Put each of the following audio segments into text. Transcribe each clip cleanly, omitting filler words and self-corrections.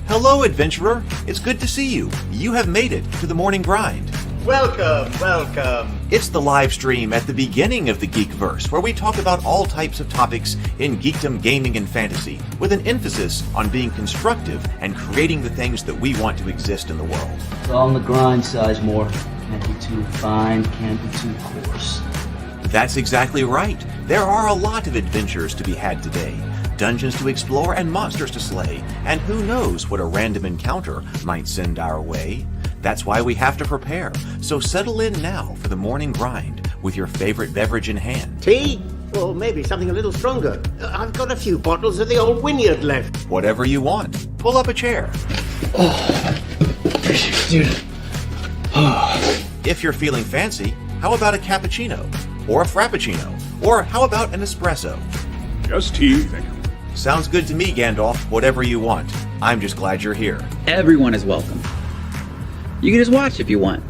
Hello, adventurer. It's good to see you. You have made it to the morning grind. Welcome, welcome. It's the live stream at the beginning of the Geekverse, where we talk about all types of topics in geekdom, gaming, and fantasy, with an emphasis on being constructive and creating the things that we want to exist in the world. It's all on the grind, Sizemore. Can't be too fine, can't be too coarse. That's exactly right. There are a lot of adventures to be had today. Dungeons to explore and monsters to slay, and who knows what a random encounter might send our way. That's why we have to prepare, so settle in now for the morning grind with your favorite beverage in hand. Tea? Or maybe something a little stronger. I've got a few bottles of the old Wynyard left. Whatever you want. Pull up a chair. Dude. If you're feeling fancy, how about a cappuccino? Or a frappuccino? Or how about an espresso? Just tea, thank you. Sounds good to me, Gandalf. Whatever you want. I'm just glad you're here. Everyone is welcome. You can just watch if you want.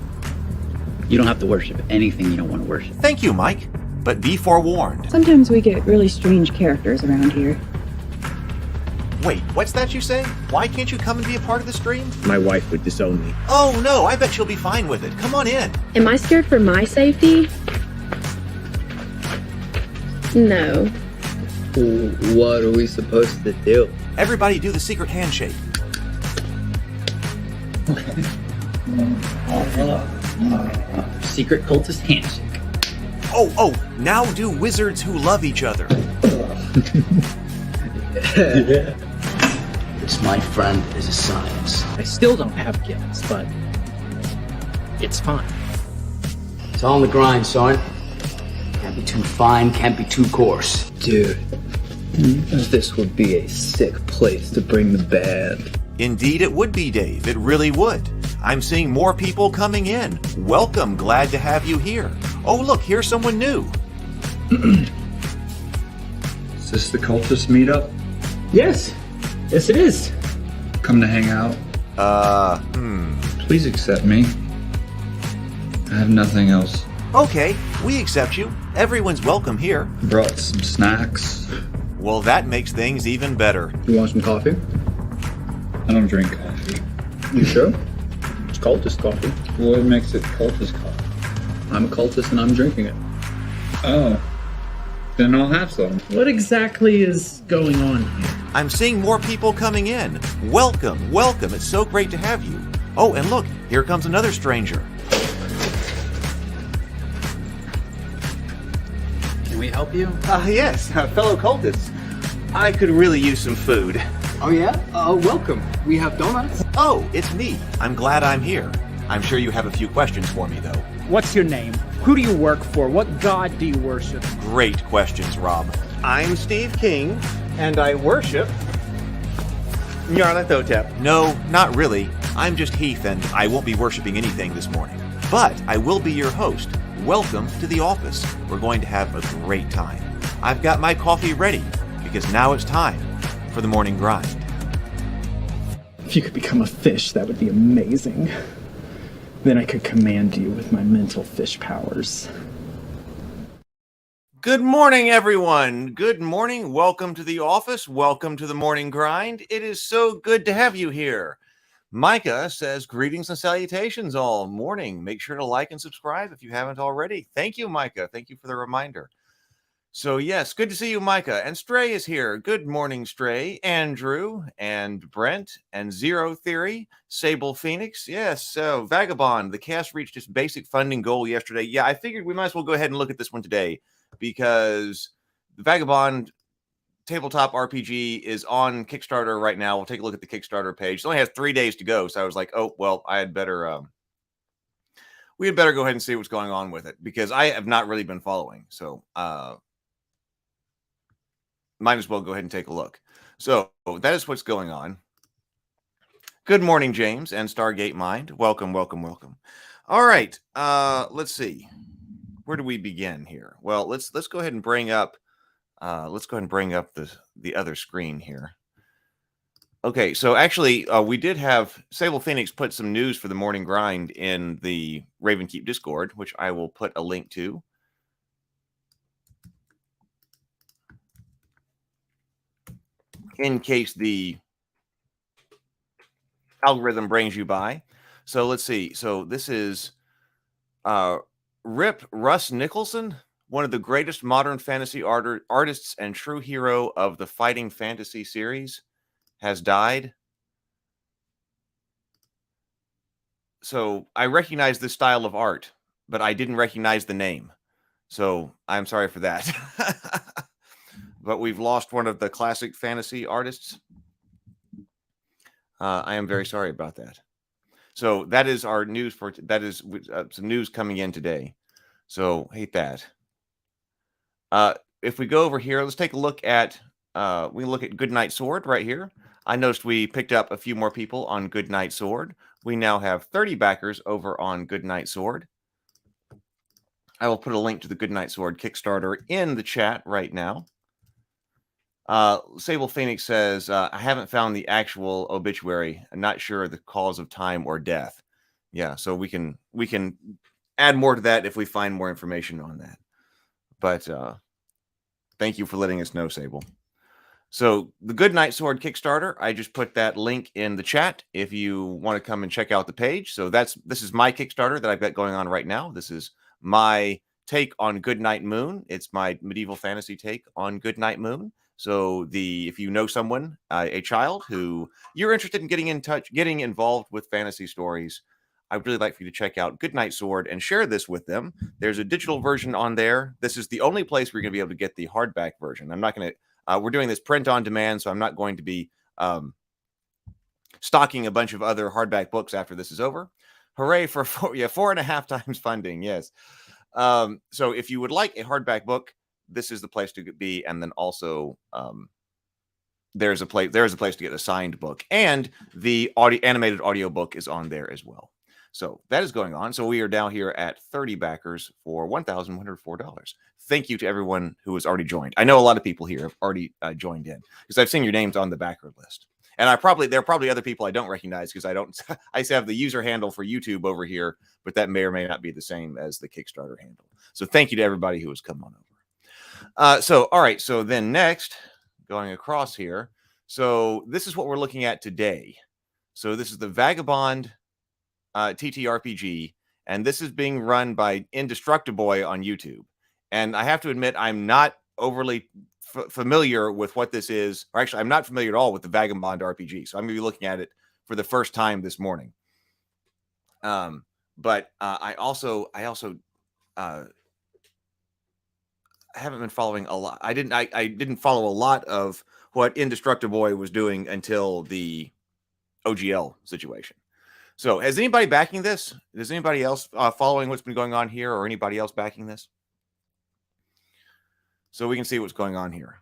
You don't have to worship anything you don't want to worship. Thank you, Mike. But be forewarned. Sometimes we get really strange characters around here. Wait, what's that you say? Why can't you come and be a part of the stream? My wife would disown me. Oh no, I bet she'll be fine with it. Come on in. Am I scared for my safety? No. What are we supposed to do? Everybody do the secret handshake. Secret cultist handshake. Oh, now do wizards who love each other. This, my friend, is a science. I still don't have gifts, but it's fine. It's all on the grind, son. Can't be too fine, can't be too coarse. Dude, this would be a sick place to bring the band. Indeed it would be, Dave. It really would. I'm seeing more people coming in. Welcome. Glad to have you here. Oh, look, here's someone new. Is this the cultist meetup? Yes it is. Come to hang out? Please accept me. I have nothing else. Okay, we accept you. Everyone's welcome here. Brought some snacks. Well, that makes things even better. You want some coffee? I don't drink coffee. You sure? It's cultist coffee. What makes it cultist coffee? I'm a cultist and I'm drinking it. Oh. Then I'll have some. What exactly is going on here? I'm seeing more people coming in. Welcome. It's so great to have you. Oh, and look, here comes another stranger. Can we help you? Yes, fellow cultists. I could really use some food. Oh yeah? Welcome. We have donuts. Oh, it's me. I'm glad I'm here. I'm sure you have a few questions for me, though. What's your name? Who do you work for? What god do you worship? Great questions, Rob. I'm Steve King, and I worship Nyarlathotep. No, not really. I'm just Heath, and I won't be worshiping anything this morning. But I will be your host. Welcome to the office. We're going to have a great time. I've got my coffee ready, because now it's time for the morning grind. If you could become a fish, that would be amazing. Then I could command you with my mental fish powers. Good morning, everyone. Good morning. Welcome to the office. Welcome to the morning grind. It is so good to have you here. Micah says, greetings and salutations all morning. Make sure to like and subscribe if you haven't already. Thank you, Micah. Thank you for the reminder. So, yes, good to see you, Micah. And Stray is here. Good morning, Stray. Andrew and Brent and Zero Theory, Sable Phoenix. Yes, so Vagabond, the cast reached its basic funding goal yesterday. Yeah, I figured we might as well go ahead and look at this one today because the Vagabond tabletop RPG is on Kickstarter right now. We'll take a look at the Kickstarter page. It only has 3 days to go, so I was like, oh, well, we had better go ahead and see what's going on with it because I have not really been following. So, might as well go ahead and take a look. So that is what's going on. Good morning, James and Stargate Mind. Welcome. All right. Let's see. Where do we begin here? Well, let's go ahead and bring up the other screen here. Okay, so actually, we did have Sable Phoenix put some news for the morning grind in the Ravenkeep Discord, which I will put a link to. In case the algorithm brings you by. So let's see. So this is Rip Russ Nicholson, one of the greatest modern fantasy artists and true hero of the fighting fantasy series, has died. So I recognize this style of art, but I didn't recognize the name. So I'm sorry for that. But we've lost one of the classic fantasy artists. I am very sorry about that. So that is our news for that is some news coming in today. So hate that. If we go over here, let's take a look at we look at Goodnight Sword right here. I noticed we picked up a few more people on Goodnight Sword. We now have 30 backers over on Goodnight Sword. I will put a link to the Goodnight Sword Kickstarter in the chat right now. Sable Phoenix says, I haven't found the actual obituary. I'm not sure the cause of time or death. Yeah, so we can add more to that if we find more information on that. But thank you for letting us know, Sable. So the Goodnight Sword Kickstarter, I just put that link in the chat if you want to come and check out the page. So this is my Kickstarter that I've got going on right now. This is my take on Goodnight Moon. It's my medieval fantasy take on Goodnight Moon. So if you know someone, a child who you're interested in getting involved with fantasy stories, I would really like for you to check out Goodnight Sword and share this with them. There's a digital version on there. This is the only place where you're going to be able to get the hardback version. I'm not going to. We're doing this print on demand, so I'm not going to be stocking a bunch of other hardback books after this is over. Hooray for 4.5 times funding. Yes. So if you would like a hardback book, this is the place to be. And then also there's a place to get a signed book, and the animated audio book is on there as well. So that is going on. So we are down here at 30 backers for $1,104. Thank you to everyone who has already joined. I know a lot of people here have already joined in because I've seen your names on the backer list. And there are probably other people I don't recognize because I have the user handle for YouTube over here, but that may or may not be the same as the Kickstarter handle. So thank you to everybody who has come on over. All right. So then next, going across here. So this is what we're looking at today. So this is the Vagabond TTRPG, and this is being run by Indestructiboy on YouTube. And I have to admit, I'm not overly familiar with what this is, or actually, I'm not familiar at all with the Vagabond RPG. So I'm going to be looking at it for the first time this morning. But I also haven't been following a lot. I didn't follow a lot of what Indestructiboy was doing until the OGL situation. So has anybody backing this? Is anybody else following what's been going on here, or anybody else backing this? So we can see what's going on here.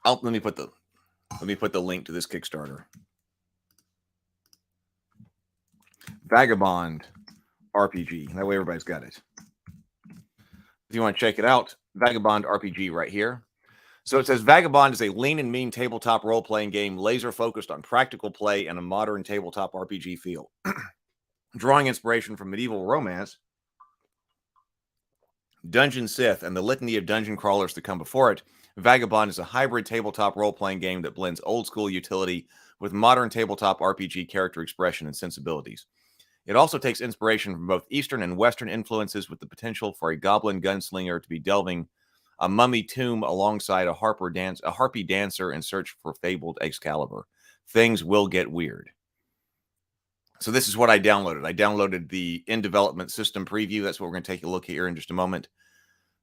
Let me put the link to this Kickstarter. Vagabond RPG. That way everybody's got it. If you want to check it out, Vagabond RPG right here. So it says Vagabond is a lean and mean tabletop role-playing game laser focused on practical play and a modern tabletop RPG feel. Drawing inspiration from medieval romance, Dungeon Sith, and the litany of dungeon crawlers that come before it, Vagabond is a hybrid tabletop role-playing game that blends old-school utility with modern tabletop RPG character expression and sensibilities. It also takes inspiration from both Eastern and Western influences, with the potential for a goblin gunslinger to be delving a mummy tomb alongside a harpy dancer in search for fabled Excalibur. Things will get weird. So this is what I downloaded. I downloaded the in-development system preview. That's what we're going to take a look at here in just a moment.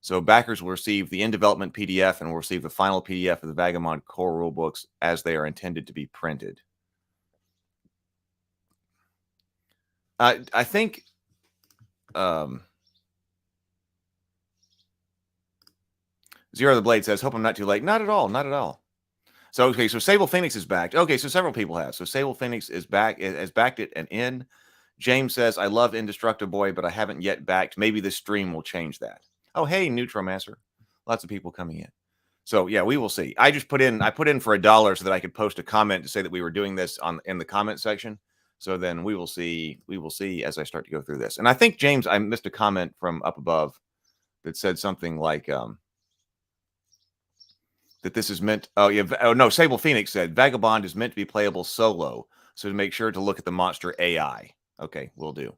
So backers will receive the in-development PDF and will receive the final PDF of the Vagabond core rulebooks as they are intended to be printed. I think... Zero the Blade says, hope I'm not too late. Not at all. Not at all. So, okay, so Sable Phoenix is backed. Okay, so several people have. So Sable Phoenix is back, has backed it and in. James says, I love Indestructiboy, but I haven't yet backed. Maybe this stream will change that. Oh, hey, Neutromancer. Lots of people coming in. So, yeah, we will see. I put in for $1 so that I could post a comment to say that we were doing this in the comment section. So then we will see as I start to go through this. And I think, James, I missed a comment from up above that said something like, that this is meant. Oh yeah. Oh no. Sable Phoenix said Vagabond is meant to be playable solo, so to make sure to look at the monster AI. Okay, we'll do.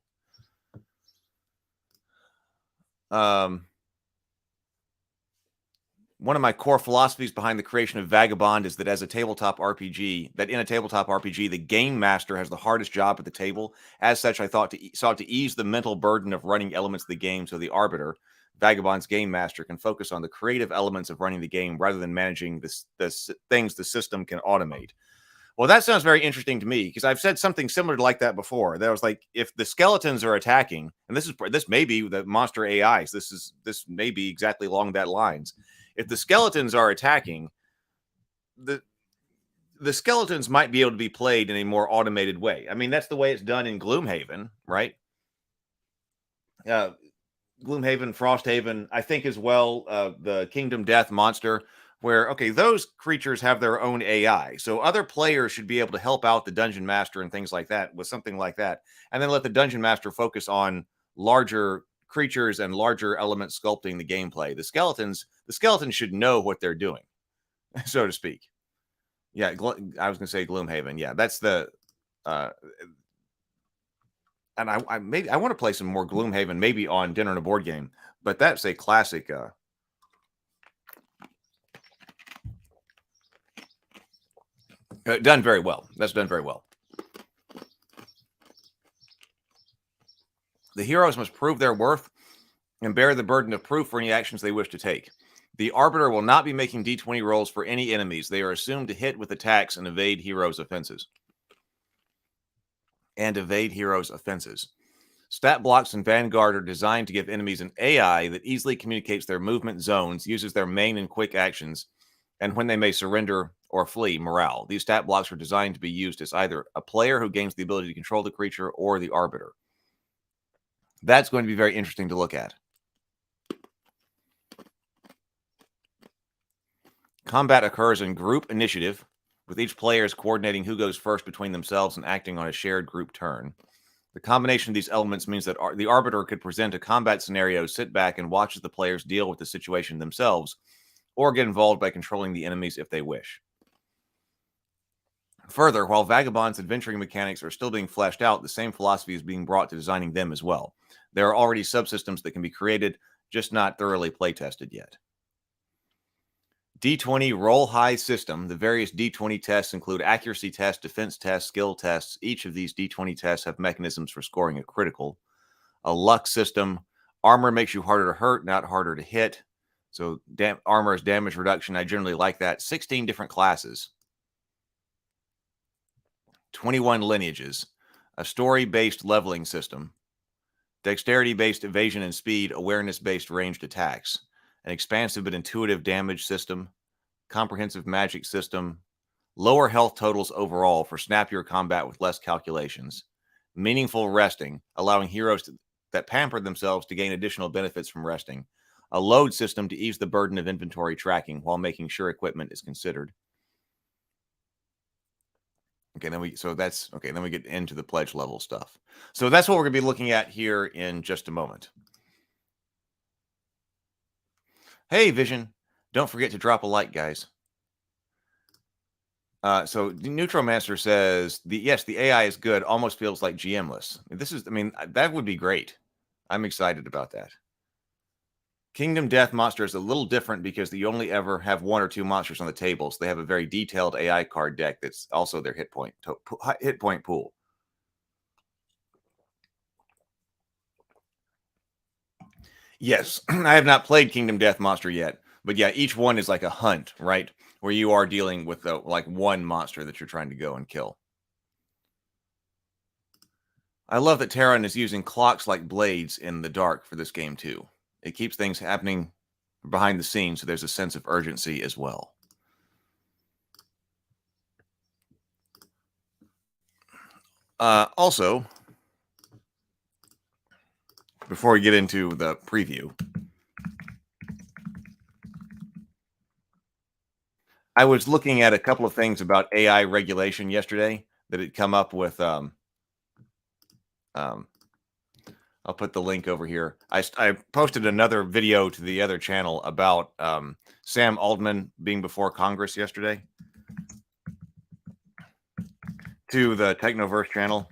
One of my core philosophies behind the creation of Vagabond is that in a tabletop RPG, the game master has the hardest job at the table. As such, I sought to ease the mental burden of running elements of the game, so the Arbiter, Vagabond's game master, can focus on the creative elements of running the game rather than managing the things the system can automate. Well, that sounds very interesting to me, because I've said something similar to like that before. That was like, if the skeletons are attacking, and this may be the monster AIs. This may be exactly along that lines. If the skeletons are attacking, the skeletons might be able to be played in a more automated way. I mean, that's the way it's done in Gloomhaven, right? Gloomhaven, Frosthaven, I think as well, the Kingdom Death monster, where, okay, those creatures have their own AI. So other players should be able to help out the dungeon master and things like that with something like that. And then let the dungeon master focus on larger creatures and larger elements sculpting the gameplay. The skeletons should know what they're doing, so to speak. Yeah, I was going to say Gloomhaven. Yeah, that's the and I want to play some more Gloomhaven, maybe on Dinner and a Board Game, but that's a classic done very well. That's done very well. The heroes must prove their worth and bear the burden of proof for any actions they wish to take. The Arbiter will not be making D20 rolls for any enemies. They are assumed to hit with attacks and evade heroes' offenses. Stat blocks in Vanguard are designed to give enemies an AI that easily communicates their movement zones, uses their main and quick actions, and when they may surrender or flee morale. These stat blocks are designed to be used as either a player who gains the ability to control the creature or the Arbiter. That's going to be very interesting to look at. Combat occurs in group initiative, with each player coordinating who goes first between themselves and acting on a shared group turn. The combination of these elements means that the Arbiter could present a combat scenario, sit back, and watch as the players deal with the situation themselves, or get involved by controlling the enemies if they wish. Further, while Vagabond's adventuring mechanics are still being fleshed out, the same philosophy is being brought to designing them as well. There are already subsystems that can be created, just not thoroughly play-tested yet. D20 roll high system. The various D20 tests include accuracy tests, defense tests, skill tests. Each of these D20 tests have mechanisms for scoring a critical. A luck system. Armor makes you harder to hurt, not harder to hit. So armor is damage reduction. I generally like that. 16 different classes. 21 lineages. A story-based leveling system. Dexterity-based evasion and speed. Awareness-based ranged attacks. An expansive but intuitive damage system, comprehensive magic system, lower health totals overall for snappier combat with less calculations, meaningful resting, allowing heroes that pamper themselves to gain additional benefits from resting, a load system to ease the burden of inventory tracking while making sure equipment is considered. Okay, then we get into the pledge level stuff. So that's what we're going to be looking at here in just a moment. Hey, Vision, don't forget to drop a like, guys. So Neutromancer says, yes, the AI is good. Almost feels like GM-less. That would be great. I'm excited about that. Kingdom Death monster is a little different because you only ever have one or two monsters on the table. So they have a very detailed AI card deck that's also their hit point pool. Yes, I have not played Kingdom Death Monster yet, but yeah, each one is like a hunt, right? Where you are dealing with like one monster that you're trying to go and kill. I love that Terran is using clocks like blades in the dark for this game too. It keeps things happening behind the scenes, so there's a sense of urgency as well. Also, before we get into the preview, I was looking at a couple of things about AI regulation yesterday that had come up with I'll put the link over here. I posted another video to the other channel about Sam Altman being before Congress yesterday, to the Technoverse channel.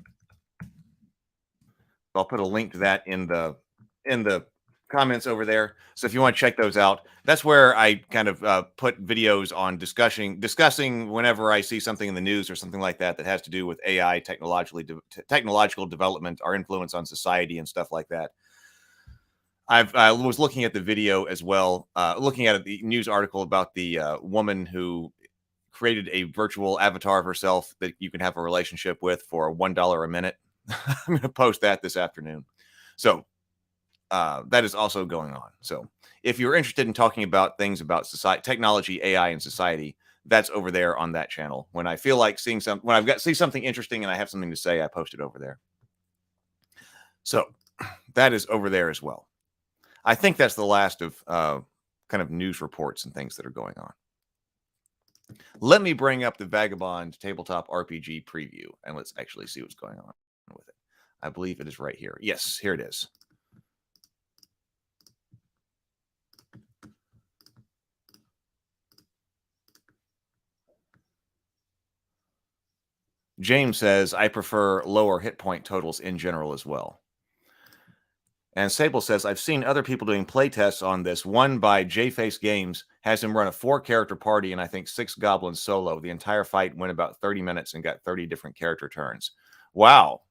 I'll put a link to that in the comments over there. So if you want to check those out, that's where I kind of put videos on discussing whenever I see something in the news or something like that that has to do with AI, technological development, our influence on society and stuff like that. I was looking at the video as well, looking at the news article about the woman who created a virtual avatar of herself that you can have a relationship with for $1 a minute. I'm going to post that this afternoon. So that is also going on. So if you're interested in talking about things about society, technology, AI, and society, that's over there on that channel. When I feel like see something interesting and I have something to say, I post it over there. So that is over there as well. I think that's the last of kind of news reports and things that are going on. Let me bring up the Vagabond tabletop RPG preview and let's actually see what's going on with it. I believe it is right here. Yes, here it is. James says, I prefer lower hit point totals in general as well. And Sable says, I've seen other people doing playtests on this. One by J-Face Games has him run a 4-character party and I think 6 goblins solo. The entire fight went about 30 minutes and got 30 different character turns. Wow.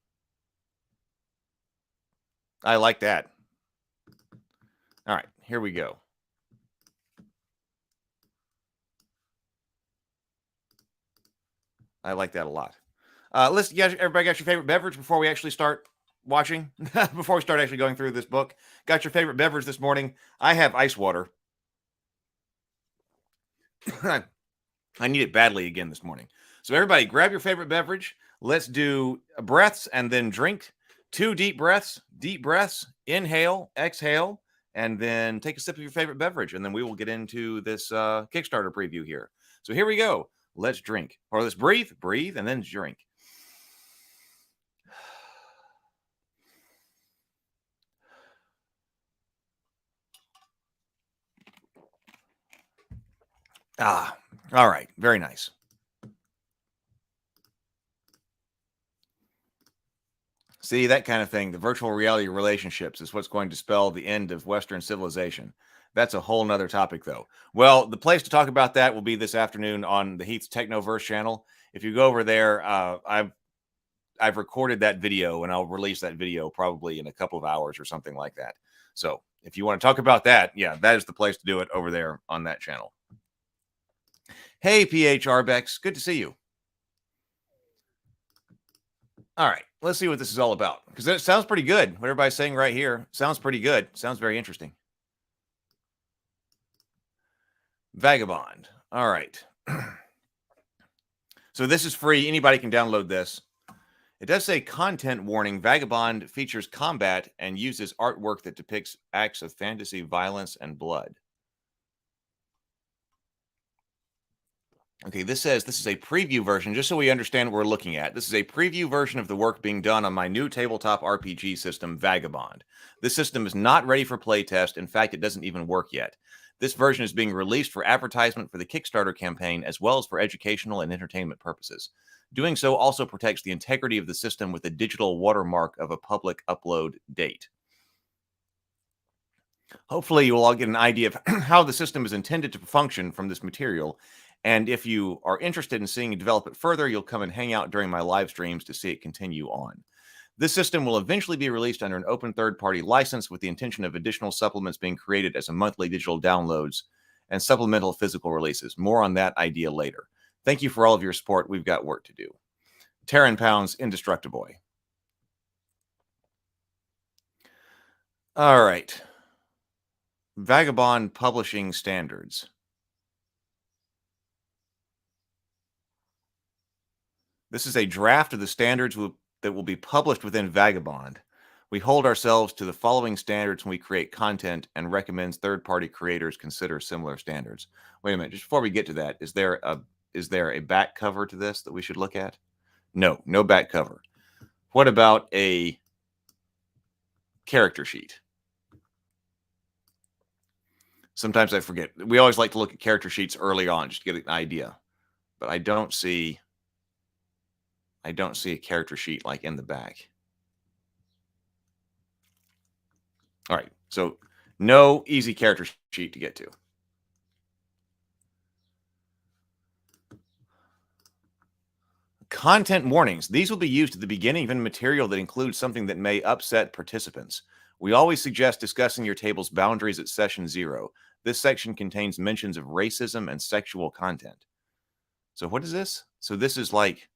I like that. All right, here we go. I like that a lot. Listen, everybody got your favorite beverage before we actually start watching? Before we start actually going through this book? Got your favorite beverage this morning? I have ice water. I need it badly again this morning. So everybody grab your favorite beverage. Let's do breaths and then drink. 2 deep breaths, inhale, exhale, and then take a sip of your favorite beverage. And then we will get into this Kickstarter preview here. So here we go. Let's drink, or let's breathe, and then drink. Ah, all right. Very nice. See, that kind of thing, the virtual reality relationships is what's going to spell the end of Western civilization. That's a whole nother topic, though. Well, the place to talk about that will be this afternoon on the Heath's Technoverse channel. If you go over there, I've recorded that video, and I'll release that video probably in a couple of hours or something like that. So if you want to talk about that, yeah, that is the place to do it over there on that channel. Hey, PH Arbex, good to see you. All right, let's see what this is all about, because it sounds pretty good. What everybody's saying right here sounds pretty good. Sounds very interesting. Vagabond. All right. So this is free. Anybody can download this. It does say content warning. Vagabond features combat and uses artwork that depicts acts of fantasy, violence, and blood. Okay, this says this is a preview version, just so we understand what we're looking at. This is a preview version of the work being done on my new tabletop RPG system, Vagabond. This system is not ready for playtest. In fact, it doesn't even work yet. This version is being released for advertisement for the Kickstarter campaign, as well as for educational and entertainment purposes. Doing so also protects the integrity of the system with a digital watermark of a public upload date. Hopefully, you will all get an idea of how the system is intended to function from this material. And if you are interested in seeing it develop it further, you'll come and hang out during my live streams to see it continue on. This system will eventually be released under an open third-party license with the intention of additional supplements being created as a monthly digital downloads and supplemental physical releases. More on that idea later. Thank you for all of your support. We've got work to do. Terran Pounds, Indestructible. All right. Vagabond Publishing Standards. This is a draft of the standards that will be published within Vagabond. We hold ourselves to the following standards when we create content and recommends third-party creators consider similar standards. Wait a minute, just before we get to that, is there a back cover to this that we should look at? No back cover. What about a character sheet. Sometimes I forget. We always like to look at character sheets early on just to get an idea. But I don't see a character sheet like in the back. All right. So no easy character sheet to get to. Content warnings. These will be used at the beginning of any material that includes something that may upset participants. We always suggest discussing your table's boundaries at session 0. This section contains mentions of racism and sexual content. So what is this? So this is like,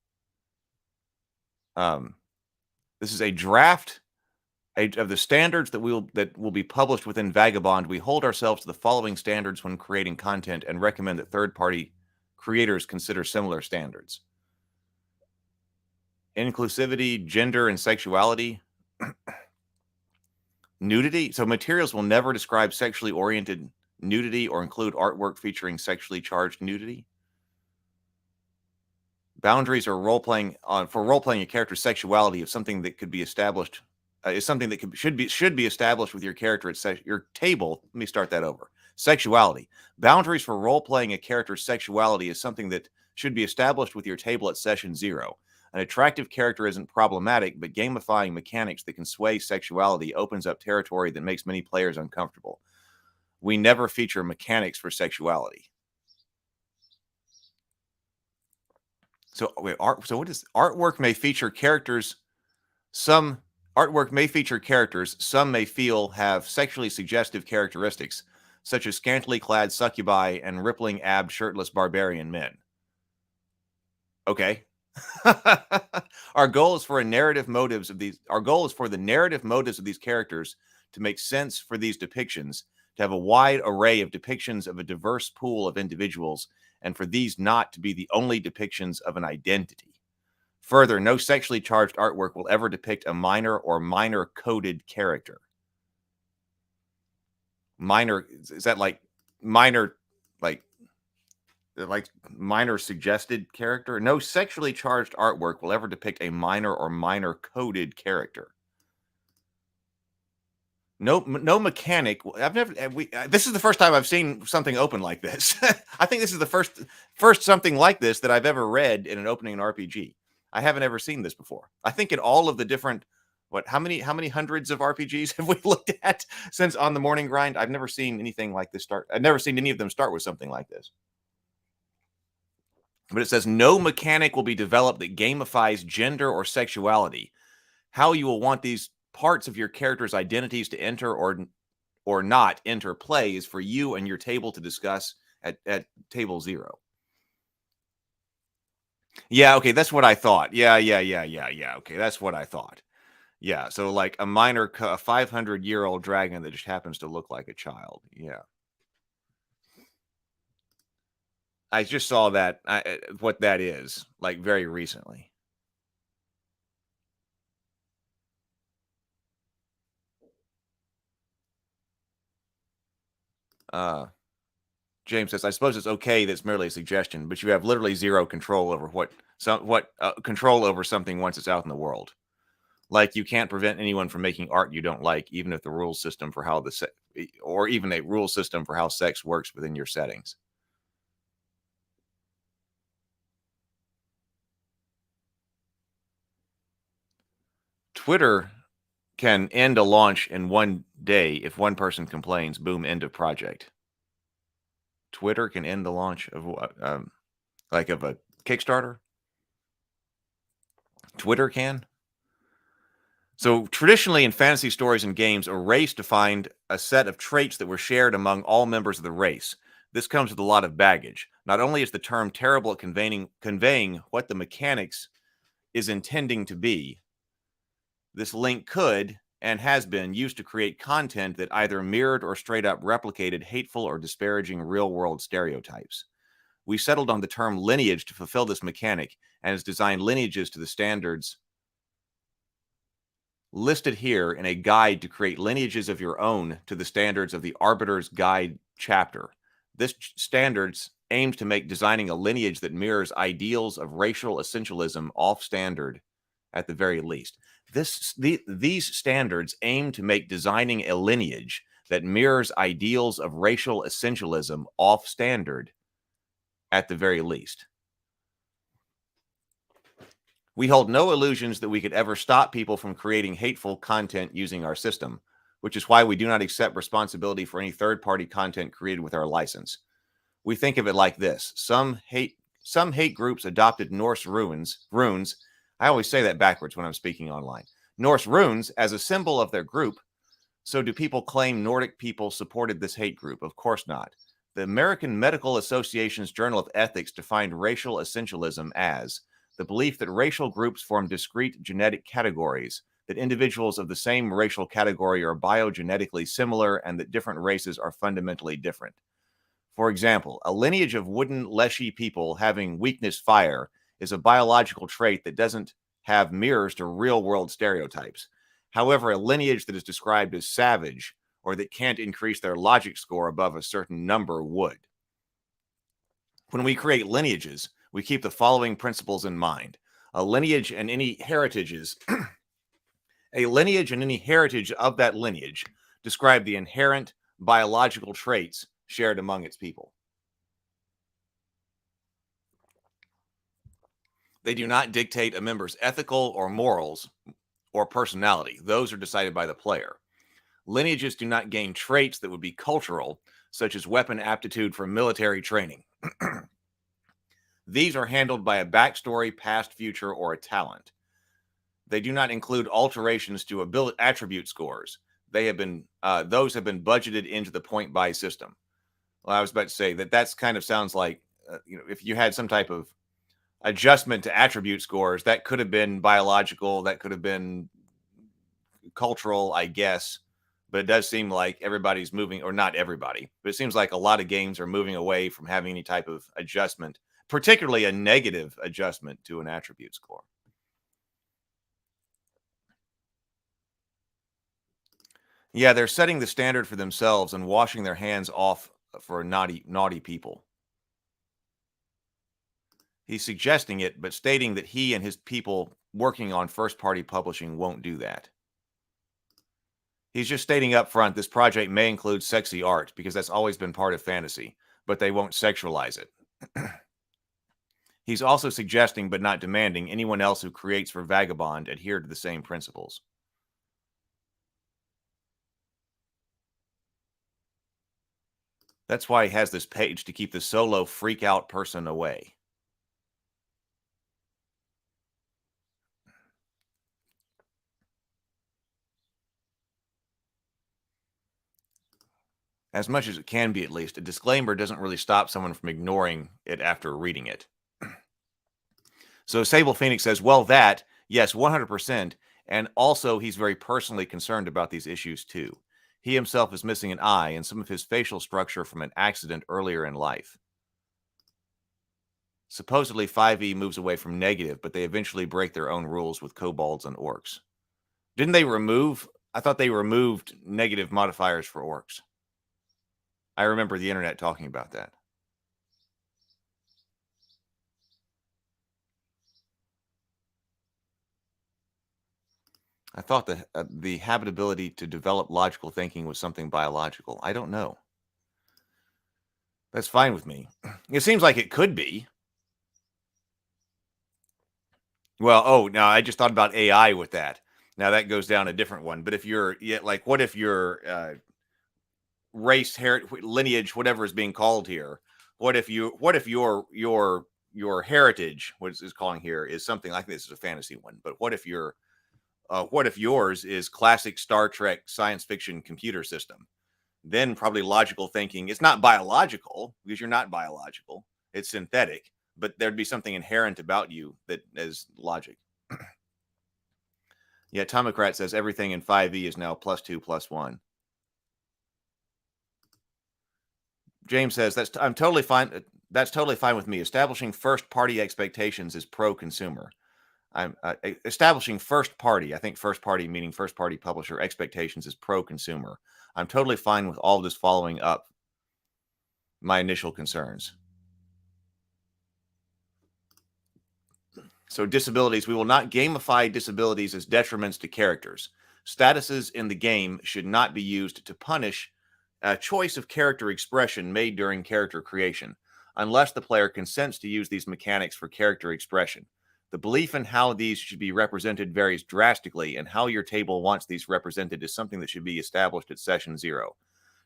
this is a draft of the standards that will be published within Vagabond. We hold ourselves to the following standards when creating content and recommend that third-party creators consider similar standards. Inclusivity, gender and sexuality, nudity. So materials will never describe sexually oriented nudity or include artwork featuring sexually charged nudity. Boundaries are role-playing for role-playing a character's sexuality of something that could be established is something that should be established with your character at your table. Let me start that over. Sexuality. Boundaries for role-playing a character's sexuality is something that should be established with your table at session 0. An attractive character isn't problematic, but gamifying mechanics that can sway sexuality opens up territory that makes many players uncomfortable. We never feature mechanics for sexuality. So wait, so what is artwork may feature characters? Some artwork may feature characters some may feel have sexually suggestive characteristics, such as scantily clad succubi and rippling abbed shirtless barbarian men. Okay. Our goal is for the narrative motives of these characters to make sense for these depictions, to have a wide array of depictions of a diverse pool of individuals, and for these not to be the only depictions of an identity. Further, no sexually charged artwork will ever depict a minor or minor coded character. Minor, is that like minor, like minor suggested character? No sexually charged artwork will ever depict a minor or minor coded character. No mechanic. This is the first time I've seen something open like this. I think this is the first something like this that I've ever read in an opening RPG. I haven't ever seen this before. I think in all of the different, how many hundreds of RPGs have we looked at since On the Morning Grind? I've never seen anything like this start. I've never seen any of them start with something like this. But it says no mechanic will be developed that gamifies gender or sexuality. How you will want these parts of your character's identities to enter or not enter play is for you and your table to discuss at table 0. Yeah, okay, that's what I thought. Yeah. Okay, that's what I thought. Yeah, so like a minor, a 500-year-old dragon that just happens to look like a child. Yeah. I just saw that, what that is, like very recently. James says, I suppose it's okay that it's merely a suggestion, but you have literally zero control over control over something once it's out in the world. Like you can't prevent anyone from making art you don't like, even if the rule system for how or even a rule system for how sex works within your settings. Twitter can end a launch in one day if one person complains. Boom, end of project. Twitter can end the launch of like of a Kickstarter. Twitter can. So traditionally in fantasy stories and games, a race defined a set of traits that were shared among all members of the race. This comes with a lot of baggage. Not only is the term terrible at conveying what the mechanics is intending to be, this link could and has been used to create content that either mirrored or straight up replicated hateful or disparaging real-world stereotypes. We settled on the term lineage to fulfill this mechanic and has designed lineages to the standards listed here in a guide to create lineages of your own to the standards of the Arbiter's Guide chapter. This standards aims to make designing a lineage that mirrors ideals of racial essentialism off standard at the very least. These standards aim to make designing a lineage that mirrors ideals of racial essentialism off standard at the very least. We hold no illusions that we could ever stop people from creating hateful content using our system, which is why we do not accept responsibility for any third-party content created with our license. We think of it like this. Some hate groups adopted Norse runes. I always say that backwards when I'm speaking online. Norse runes as a symbol of their group. So do people claim Nordic people supported this hate group? Of course not. The American Medical Association's Journal of Ethics defined racial essentialism as the belief that racial groups form discrete genetic categories, that individuals of the same racial category are biogenetically similar, and that different races are fundamentally different. For example, a lineage of wooden Leshy people having weakness fire is a biological trait that doesn't have mirrors to real-world stereotypes. However, a lineage that is described as savage or that can't increase their logic score above a certain number would. When we create lineages, we keep the following principles in mind. A lineage and any heritages, a lineage and any heritage of that lineage describe the inherent biological traits shared among its people. They do not dictate a member's ethical or morals or personality. Those are decided by the player. Lineages do not gain traits that would be cultural, such as weapon aptitude for military training. These are handled by a backstory, past, future, or a talent. They do not include alterations to attribute scores. Those have been budgeted into the point buy system. Well, I was about to say that's kind of sounds like if you had some type of adjustment to attribute scores, that could have been biological, that could have been cultural, I guess. But it does seem like everybody's moving, or not everybody, but it seems like a lot of games are moving away from having any type of adjustment, particularly a negative adjustment to an attribute score. Yeah, they're setting the standard for themselves and washing their hands off for naughty people. He's suggesting it, but stating that he and his people working on first-party publishing won't do that. He's just stating up front, this project may include sexy art because that's always been part of fantasy, but they won't sexualize it. He's also suggesting, but not demanding, anyone else who creates for Vagabond adhere to the same principles. That's why he has this page, to keep the solo freak-out person away. As much as it can be, at least, a disclaimer doesn't really stop someone from ignoring it after reading it. So Sable Phoenix says, well, yes, 100%. And also, he's very personally concerned about these issues, too. He himself is missing an eye and some of his facial structure from an accident earlier in life. Supposedly, 5e moves away from negative, but they eventually break their own rules with kobolds and orcs. Didn't they remove... I thought they removed negative modifiers for orcs. I remember the internet talking about that. I thought the habitability to develop logical thinking was something biological. I don't know. That's fine with me. It seems like it could be. Well, now I just thought about AI with that. Now that goes down a different one. But if you're, what if your race, lineage, whatever is being called here, what if your heritage, what is calling here, is something like this? Is a fantasy one, but what if yours is classic Star Trek science fiction computer system? Then probably logical thinking. It's not biological because you're not biological. It's synthetic, but there'd be something inherent about you that is logic. Yeah, Tomocrat says everything in 5e is now +2, +1. James says I'm totally fine. That's totally fine with me. Establishing first-party expectations is pro-consumer. I'm establishing first-party. I think first-party meaning first-party publisher expectations is pro-consumer. I'm totally fine with all of this following up my initial concerns. So disabilities, we will not gamify disabilities as detriments to characters. Statuses in the game should not be used to punish a choice of character expression made during character creation, unless the player consents to use these mechanics for character expression. The belief in how these should be represented varies drastically, and how your table wants these represented is something that should be established at session 0.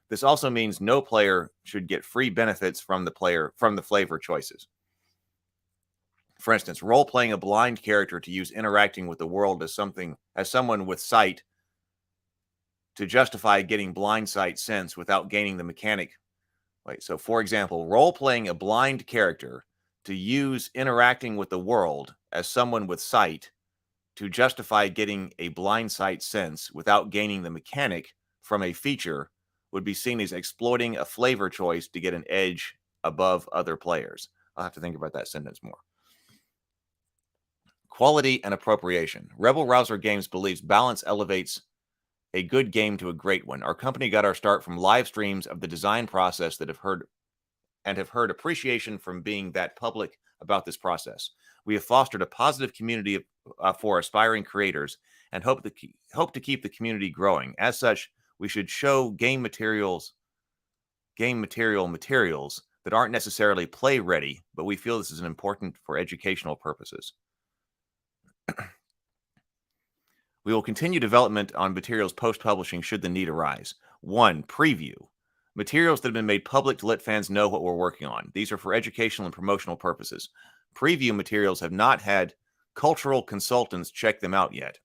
This also means no player should get free benefits from the flavor choices. For instance, role-playing a blind character to use interacting with the world as someone with sight to justify getting blind sight sense without gaining the mechanic. So for example, role-playing a blind character to use interacting with the world as someone with sight to justify getting a blind sight sense without gaining the mechanic from a feature would be seen as exploiting a flavor choice to get an edge above other players. I'll have to think about that sentence more. Quality and appropriation. Rebel Rouser Games believes balance elevates a good game to a great one. Our company got our start from live streams of the design process that have heard appreciation from being that public about this process. We have fostered a positive community for aspiring creators and hope to keep the community growing. As such, we should show game materials that aren't necessarily play ready, but we feel this is important for educational purposes. We will continue development on materials post-publishing should the need arise. 1. Preview. Materials that have been made public to let fans know what we're working on. These are for educational and promotional purposes. Preview materials have not had cultural consultants check them out yet.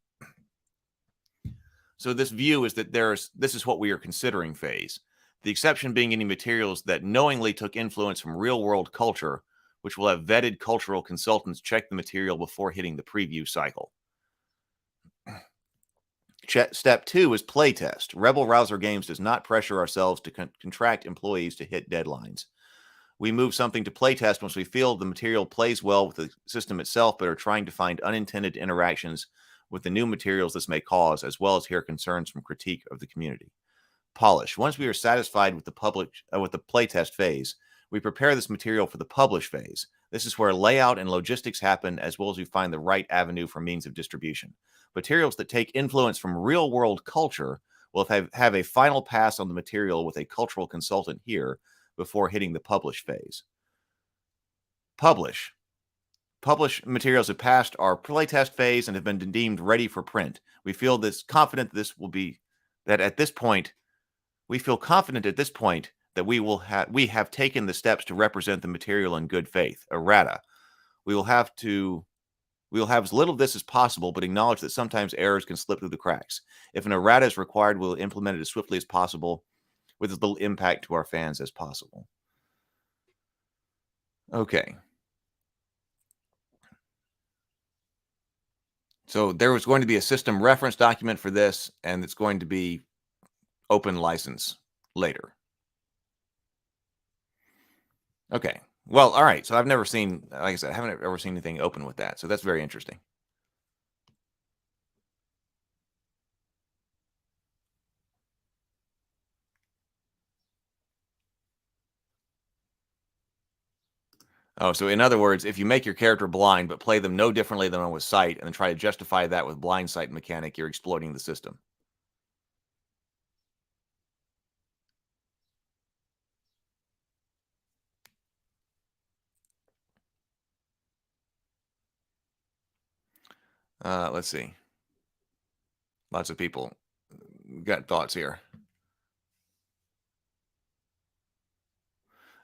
So this view is that this is what we are considering phase. The exception being any materials that knowingly took influence from real-world culture, which will have vetted cultural consultants check the material before hitting the preview cycle. Step 2 is playtest. Rebel Rouser Games does not pressure ourselves to contract employees to hit deadlines. We move something to playtest once we feel the material plays well with the system itself, but are trying to find unintended interactions with the new materials this may cause, as well as hear concerns from critique of the community. Polish. Once we are satisfied with the playtest phase, we prepare this material for the publish phase. This is where layout and logistics happen, as well as we find the right avenue for means of distribution. Materials that take influence from real-world culture will have a final pass on the material with a cultural consultant here before hitting the publish phase. Publish materials have passed our playtest phase and have been deemed ready for print. We feel confident at this point that we have taken the steps to represent the material in good faith. Errata. We will have as little of this as possible, but acknowledge that sometimes errors can slip through the cracks. If an errata is required, we'll implement it as swiftly as possible with as little impact to our fans as possible. Okay. So there was going to be a system reference document for this, and it's going to be open license later. Okay. Well, all right. So I've never seen, like I said, I haven't ever seen anything open with that. So that's very interesting. Oh, so in other words, if you make your character blind, but play them no differently than one with sight, and then try to justify that with blind sight mechanic, you're exploiting the system. Let's see. Lots of people got thoughts here.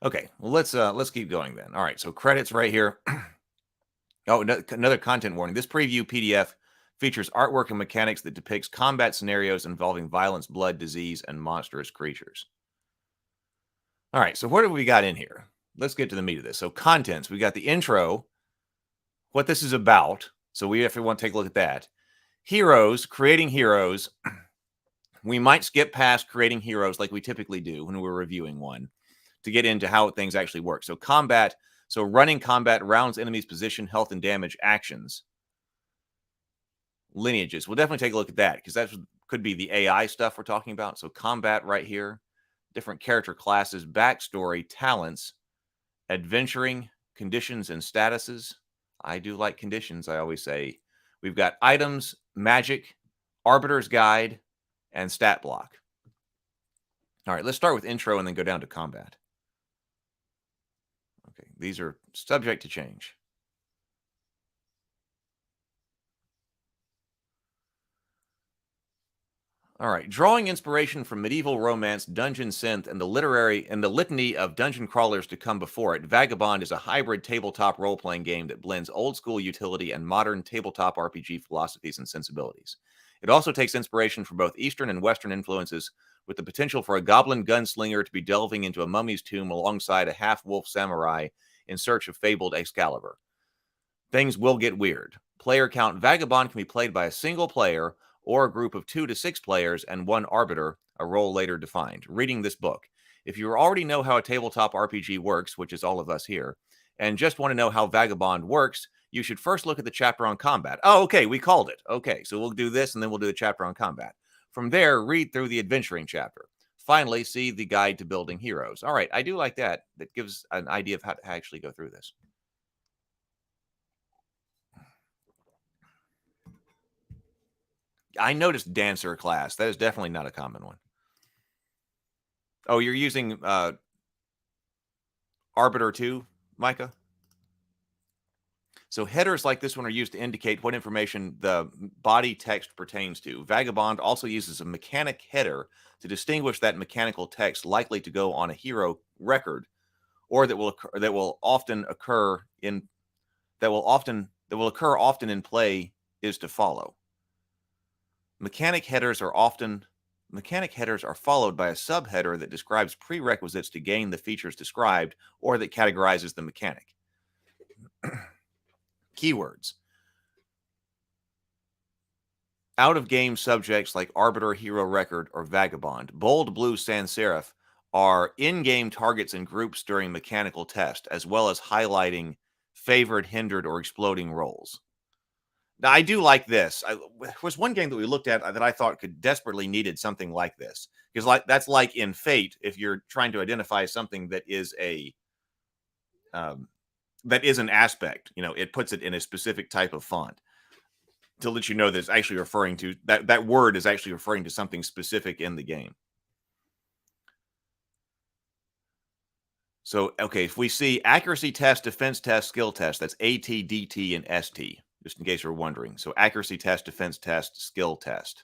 Okay, well let's keep going then. All right, so credits right here. Oh, another content warning. This preview PDF features artwork and mechanics that depicts combat scenarios involving violence, blood, disease, and monstrous creatures. All right, so what have we got in here? Let's get to the meat of this. So contents, we got the intro, what this is about. So if we want to take a look at that. Heroes, creating heroes. We might skip past creating heroes like we typically do when we're reviewing one to get into how things actually work. So combat, so running combat, rounds, enemies, position, health, and damage, actions. Lineages. We'll definitely take a look at that because that could be the AI stuff we're talking about. So combat right here, different character classes, backstory, talents, adventuring, conditions, and statuses. I do like conditions, I always say. We've got items, magic, Arbiter's Guide, and stat block. All right, let's start with intro and then go down to combat. Okay, these are subject to change. All right, drawing inspiration from medieval romance, dungeon synth, and the litany of dungeon crawlers to come before it, Vagabond is a hybrid tabletop role-playing game that blends old-school utility and modern tabletop RPG philosophies and sensibilities. It also takes inspiration from both Eastern and Western influences, with the potential for a goblin gunslinger to be delving into a mummy's tomb alongside a half-wolf samurai in search of fabled Excalibur. Things will get weird. Player count: Vagabond can be played by a single player or a group of 2 to 6 players and 1 arbiter, a role later defined. Reading this book. If you already know how a tabletop RPG works, which is all of us here, and just want to know how Vagabond works, you should first look at the chapter on combat. Oh, okay, we called it. Okay, so we'll do this, and then we'll do the chapter on combat. From there, read through the adventuring chapter. Finally, see the guide to building heroes. All right, I do like that. That gives an idea of how to actually go through this. I noticed dancer class. That is definitely not a common one. Oh, you're using Arbiter 2, Micah? So headers like this one are used to indicate what information the body text pertains to. Vagabond also uses a mechanic header to distinguish that mechanical text likely to go on a hero record, or that will occur often in play is to follow. Mechanic headers are followed by a subheader that describes prerequisites to gain the features described or that categorizes the mechanic. Keywords. Out-of-game subjects like Arbiter, Hero Record, or Vagabond. Bold blue sans serif are in-game targets and groups during mechanical test, as well as highlighting favored, hindered, or exploding rolls. Now, I do like this. There was one game that we looked at that I thought could desperately needed something like this. Because that's like in Fate, if you're trying to identify something that is an aspect, it puts it in a specific type of font to let you know that it's actually referring to, that word is actually referring to something specific in the game. So, okay, if we see accuracy test, defense test, skill test, that's AT, DT, and ST. Just in case you're wondering. So accuracy test, defense test, skill test.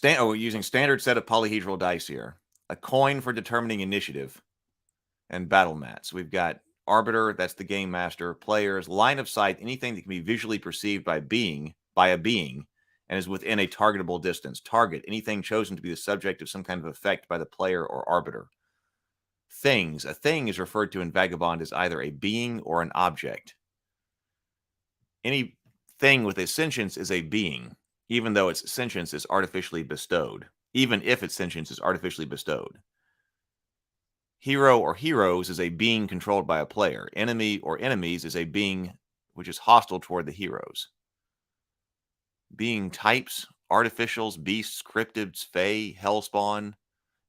We're using standard set of polyhedral dice here. A coin for determining initiative. And battle mats. We've got Arbiter, that's the game master. Players, line of sight, anything that can be visually perceived by a being, and is within a targetable distance. Target, anything chosen to be the subject of some kind of effect by the player or arbiter. Things. A thing is referred to in Vagabond as either a being or an object. Any thing with a sentience is a being, even though its sentience is artificially bestowed. Even if its sentience is artificially bestowed. Hero or heroes is a being controlled by a player. Enemy or enemies is a being which is hostile toward the heroes. Being types, artificials, beasts, cryptids, fae, hellspawn,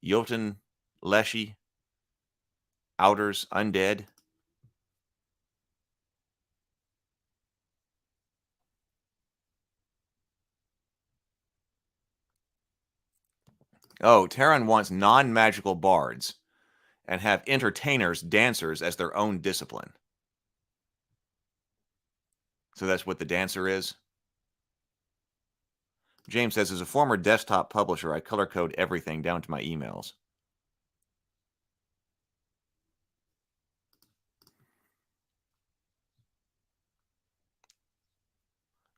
Jotun, Leshy, outers, undead. Oh, Terran wants non-magical bards and have entertainers, dancers, as their own discipline. So that's what the dancer is. James says, as a former desktop publisher, I color code everything down to my emails.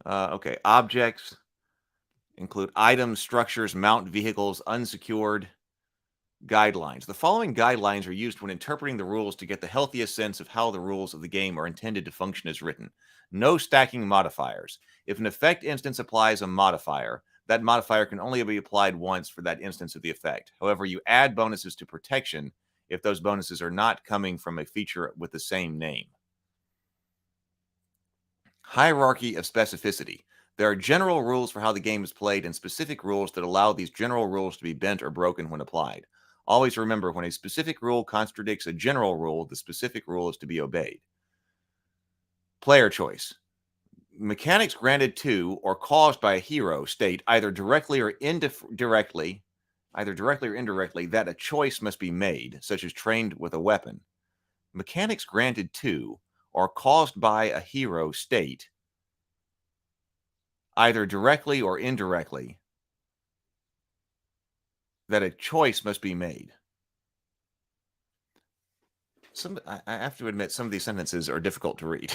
Okay, objects include items, structures, mount vehicles, unsecured guidelines. The following guidelines are used when interpreting the rules to get the healthiest sense of how the rules of the game are intended to function as written. No stacking modifiers. If an effect instance applies a modifier, that modifier can only be applied once for that instance of the effect. However, you add bonuses to protection if those bonuses are not coming from a feature with the same name. Hierarchy of specificity. There are general rules for how the game is played and specific rules that allow these general rules to be bent or broken when applied. Always remember, when a specific rule contradicts a general rule, the specific rule is to be obeyed. Player choice. Mechanics granted to or caused by a hero state either directly or indirectly that a choice must be made, such as trained with a weapon. Mechanics granted to or caused by a hero state either directly or indirectly that a choice must be made. I have to admit, some of these sentences are difficult to read.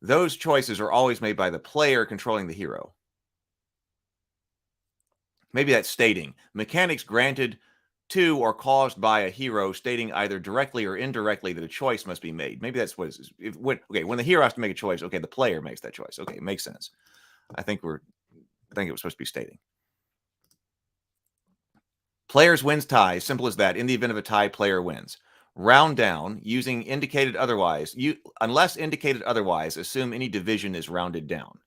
Those choices are always made by the player controlling the hero. Maybe that's stating mechanics granted to or caused by a hero stating either directly or indirectly that a choice must be made. Maybe that's what it is. When the hero has to make a choice, okay, the player makes that choice. Okay, it makes sense. I think it was supposed to be stating. Players wins ties. Simple as that. In the event of a tie, player wins. Round down, using indicated otherwise. Unless indicated otherwise, assume any division is rounded down.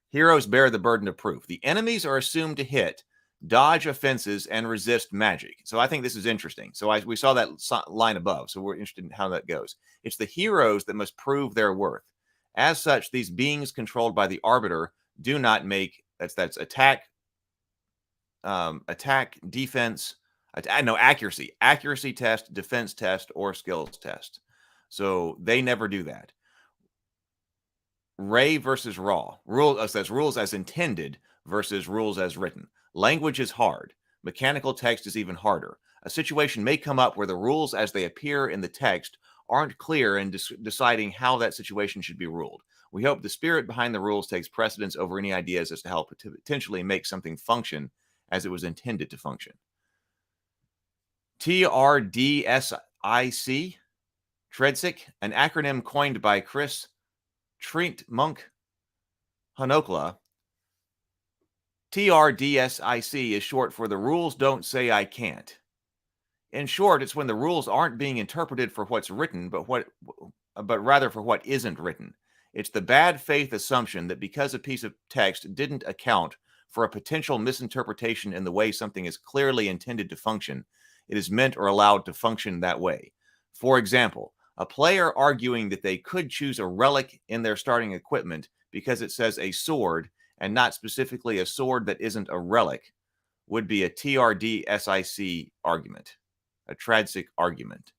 Heroes bear the burden of proof. The enemies are assumed to hit, dodge offenses, and resist magic. So I think this is interesting. So we saw that line above, so we're interested in how that goes. It's the heroes that must prove their worth. As such, these beings controlled by the Arbiter do not make, that's attack, defense, accuracy test, defense test, or skills test. So they never do that. Ray versus raw. Says rules as intended versus rules as written. Language is hard. Mechanical text is even harder. A situation may come up where the rules as they appear in the text aren't clear in deciding how that situation should be ruled. We hope the spirit behind the rules takes precedence over any ideas as to how potentially make something function as it was intended to function. TRDSIC, Tredsic, an acronym coined by Chris Trent Monk Hanokla. TRDSIC is short for the rules don't say I can't. In short, it's when the rules aren't being interpreted for what's written, but rather for what isn't written. It's the bad faith assumption that because a piece of text didn't account for a potential misinterpretation in the way something is clearly intended to function, it is meant or allowed to function that way. For example, a player arguing that they could choose a relic in their starting equipment because it says a sword and not specifically a sword that isn't a relic would be a TRDSIC argument, a Tradsic argument.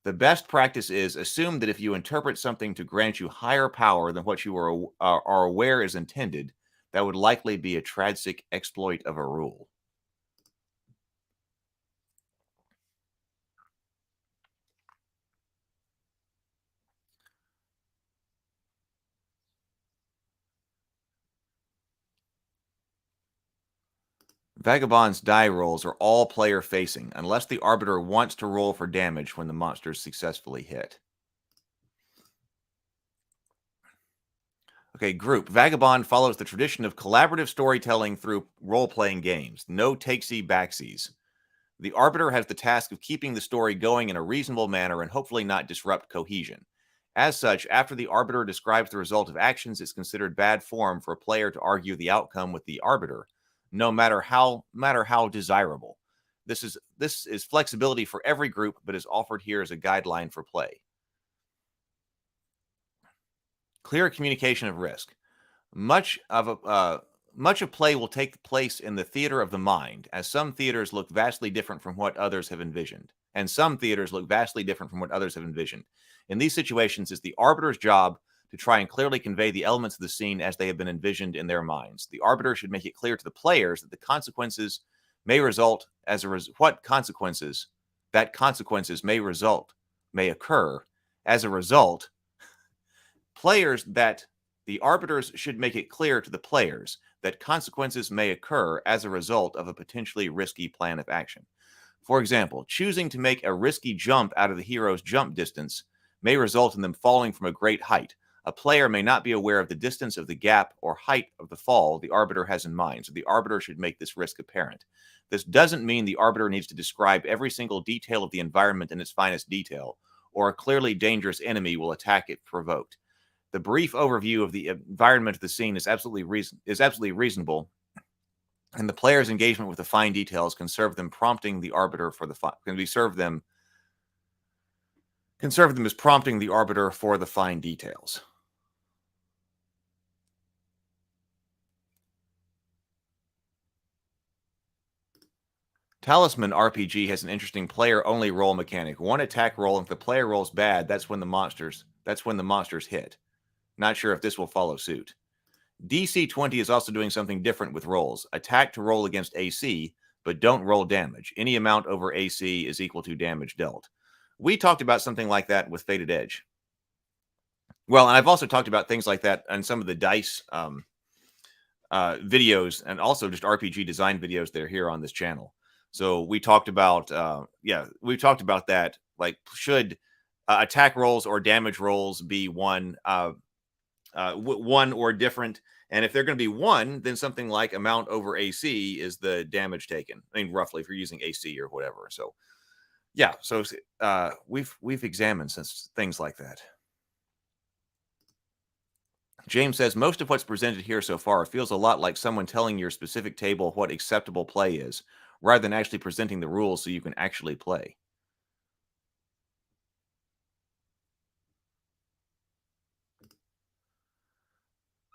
The best practice is assume that if you interpret something to grant you higher power than what you are aware is intended, that would likely be a Tradsic exploit of a rule. Vagabond's die rolls are all player facing, unless the Arbiter wants to roll for damage when the monsters successfully hit. Okay, group. Vagabond follows the tradition of collaborative storytelling through role-playing games. No takesy backsies. The Arbiter has the task of keeping the story going in a reasonable manner and hopefully not disrupt cohesion. As such, after the Arbiter describes the result of actions, it's considered bad form for a player to argue the outcome with the Arbiter, no matter how desirable. This is flexibility for every group, but is offered here as a guideline for play. Clear communication of risk. Much of play will take place in the theater of the mind, as some theaters look vastly different from what others have envisioned. In these situations, it's the Arbiter's job to try and clearly convey the elements of the scene as they have been envisioned in their minds. The Arbiter should make it clear to the players that the consequences may result consequences may occur as a result. The Arbiters should make it clear to the players that consequences may occur as a result of a potentially risky plan of action. For example, choosing to make a risky jump out of the hero's jump distance may result in them falling from a great height. A player may not be aware of the distance of the gap or height of the fall the Arbiter has in mind, so the Arbiter should make this risk apparent. This doesn't mean the Arbiter needs to describe every single detail of the environment in its finest detail, or a clearly dangerous enemy will attack if provoked. The brief overview of the environment of the scene is absolutely reasonable, And the player's engagement with the fine details can serve them prompting the arbiter for the can serve them as prompting the arbiter for the fine details. Talisman RPG has an interesting player-only roll mechanic. One attack roll, and if the player rolls bad, that's when the monsters hit. Not sure if this will follow suit. DC 20 is also doing something different with rolls. Attack to roll against AC, but don't roll damage. Any amount over AC is equal to damage dealt. We talked about something like that with Fated Edge. Well, and I've also talked about things like that on some of the dice videos, and also just RPG design videos that are here on this channel. So we talked about, that. Like, should attack rolls or damage rolls be one or different? And if they're going to be one, then something like amount over AC is the damage taken. I mean, roughly, if you're using AC or whatever. So, yeah. So we've examined things like that. James says, most of what's presented here so far feels a lot like someone telling your specific table what acceptable play is, rather than actually presenting the rules so you can actually play.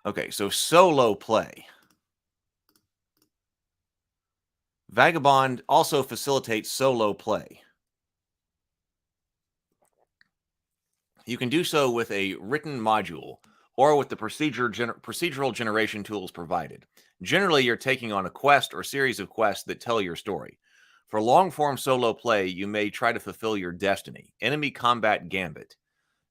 Okay, so solo play. Vagabond also facilitates solo play. You can do so with a written module or with the procedural generation tools provided. Generally, you're taking on a quest or series of quests that tell your story. For long-form solo play, you may try to fulfill your destiny. Enemy combat gambit.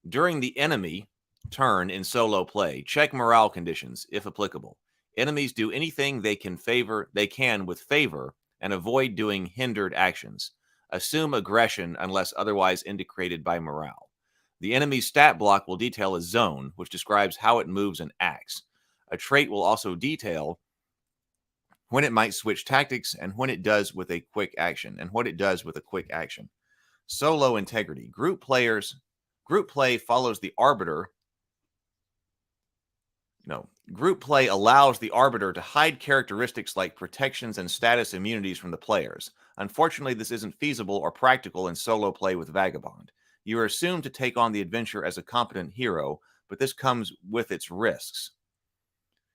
During the enemy turn in solo play, check morale conditions, if applicable. Enemies do anything they can with favor and avoid doing hindered actions. Assume aggression unless otherwise indicated by morale. The enemy's stat block will detail a zone, which describes how it moves and acts. A trait will also detail when it might switch tactics and when it does with a quick action, Solo integrity. Group play follows the arbiter. Group play allows the arbiter to hide characteristics like protections and status immunities from the players. Unfortunately, this isn't feasible or practical in solo play with Vagabond. You are assumed to take on the adventure as a competent hero, but this comes with its risks,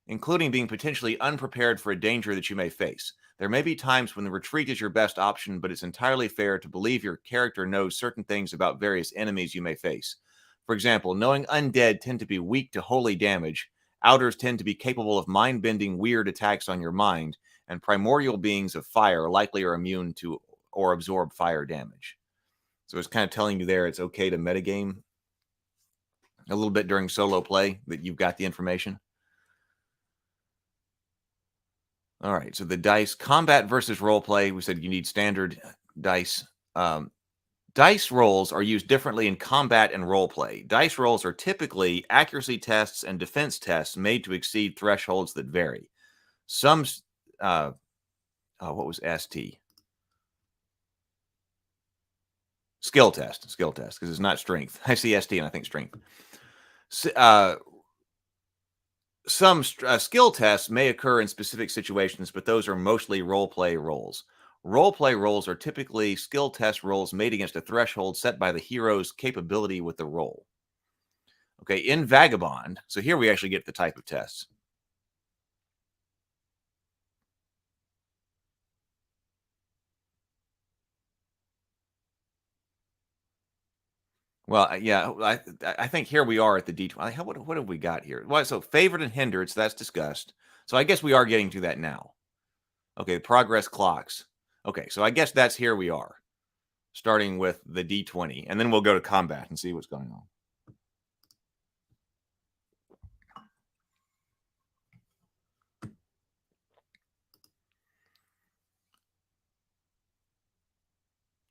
including being potentially unprepared for a danger that you may face. There may be times when the retreat is your best option, but it's entirely fair to believe your character knows certain things about various enemies you may face. For example, knowing undead tend to be weak to holy damage, outers tend to be capable of mind-bending weird attacks on your mind, and primordial beings of fire likely are immune to or absorb fire damage. So it's kind of telling you there it's okay to metagame a little bit during solo play, that you've got the information. All right, so the dice, combat versus role play. We said you need standard dice. Dice rolls are used differently in combat and role play. Dice rolls are typically accuracy tests and defense tests made to exceed thresholds that vary. Some, what was ST? Skill test, because it's not strength. I see ST and I think strength. Some skill tests may occur in specific situations, but those are mostly role-play rolls. Role-play rolls are typically skill test rolls made against a threshold set by the hero's capability with the role. Okay, in Vagabond, so here we actually get the type of tests. Well, yeah, I think here we are at the D20. What have we got here? Well, so favored and hindered, so that's discussed. So I guess we are getting to that now. Okay, progress clocks. Okay, so I guess that's here we are, starting with the D20, and then we'll go to combat and see what's going on.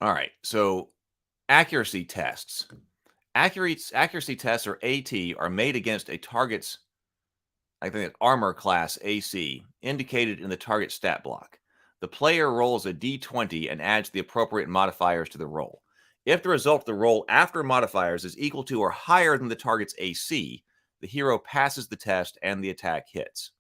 All right, so accuracy tests. Accuracy tests, or AT, are made against a target's, I think, armor class AC, indicated in the target stat block. The player rolls a D20 and adds the appropriate modifiers to the roll. If the result of the roll after modifiers is equal to or higher than the target's AC, the hero passes the test and the attack hits.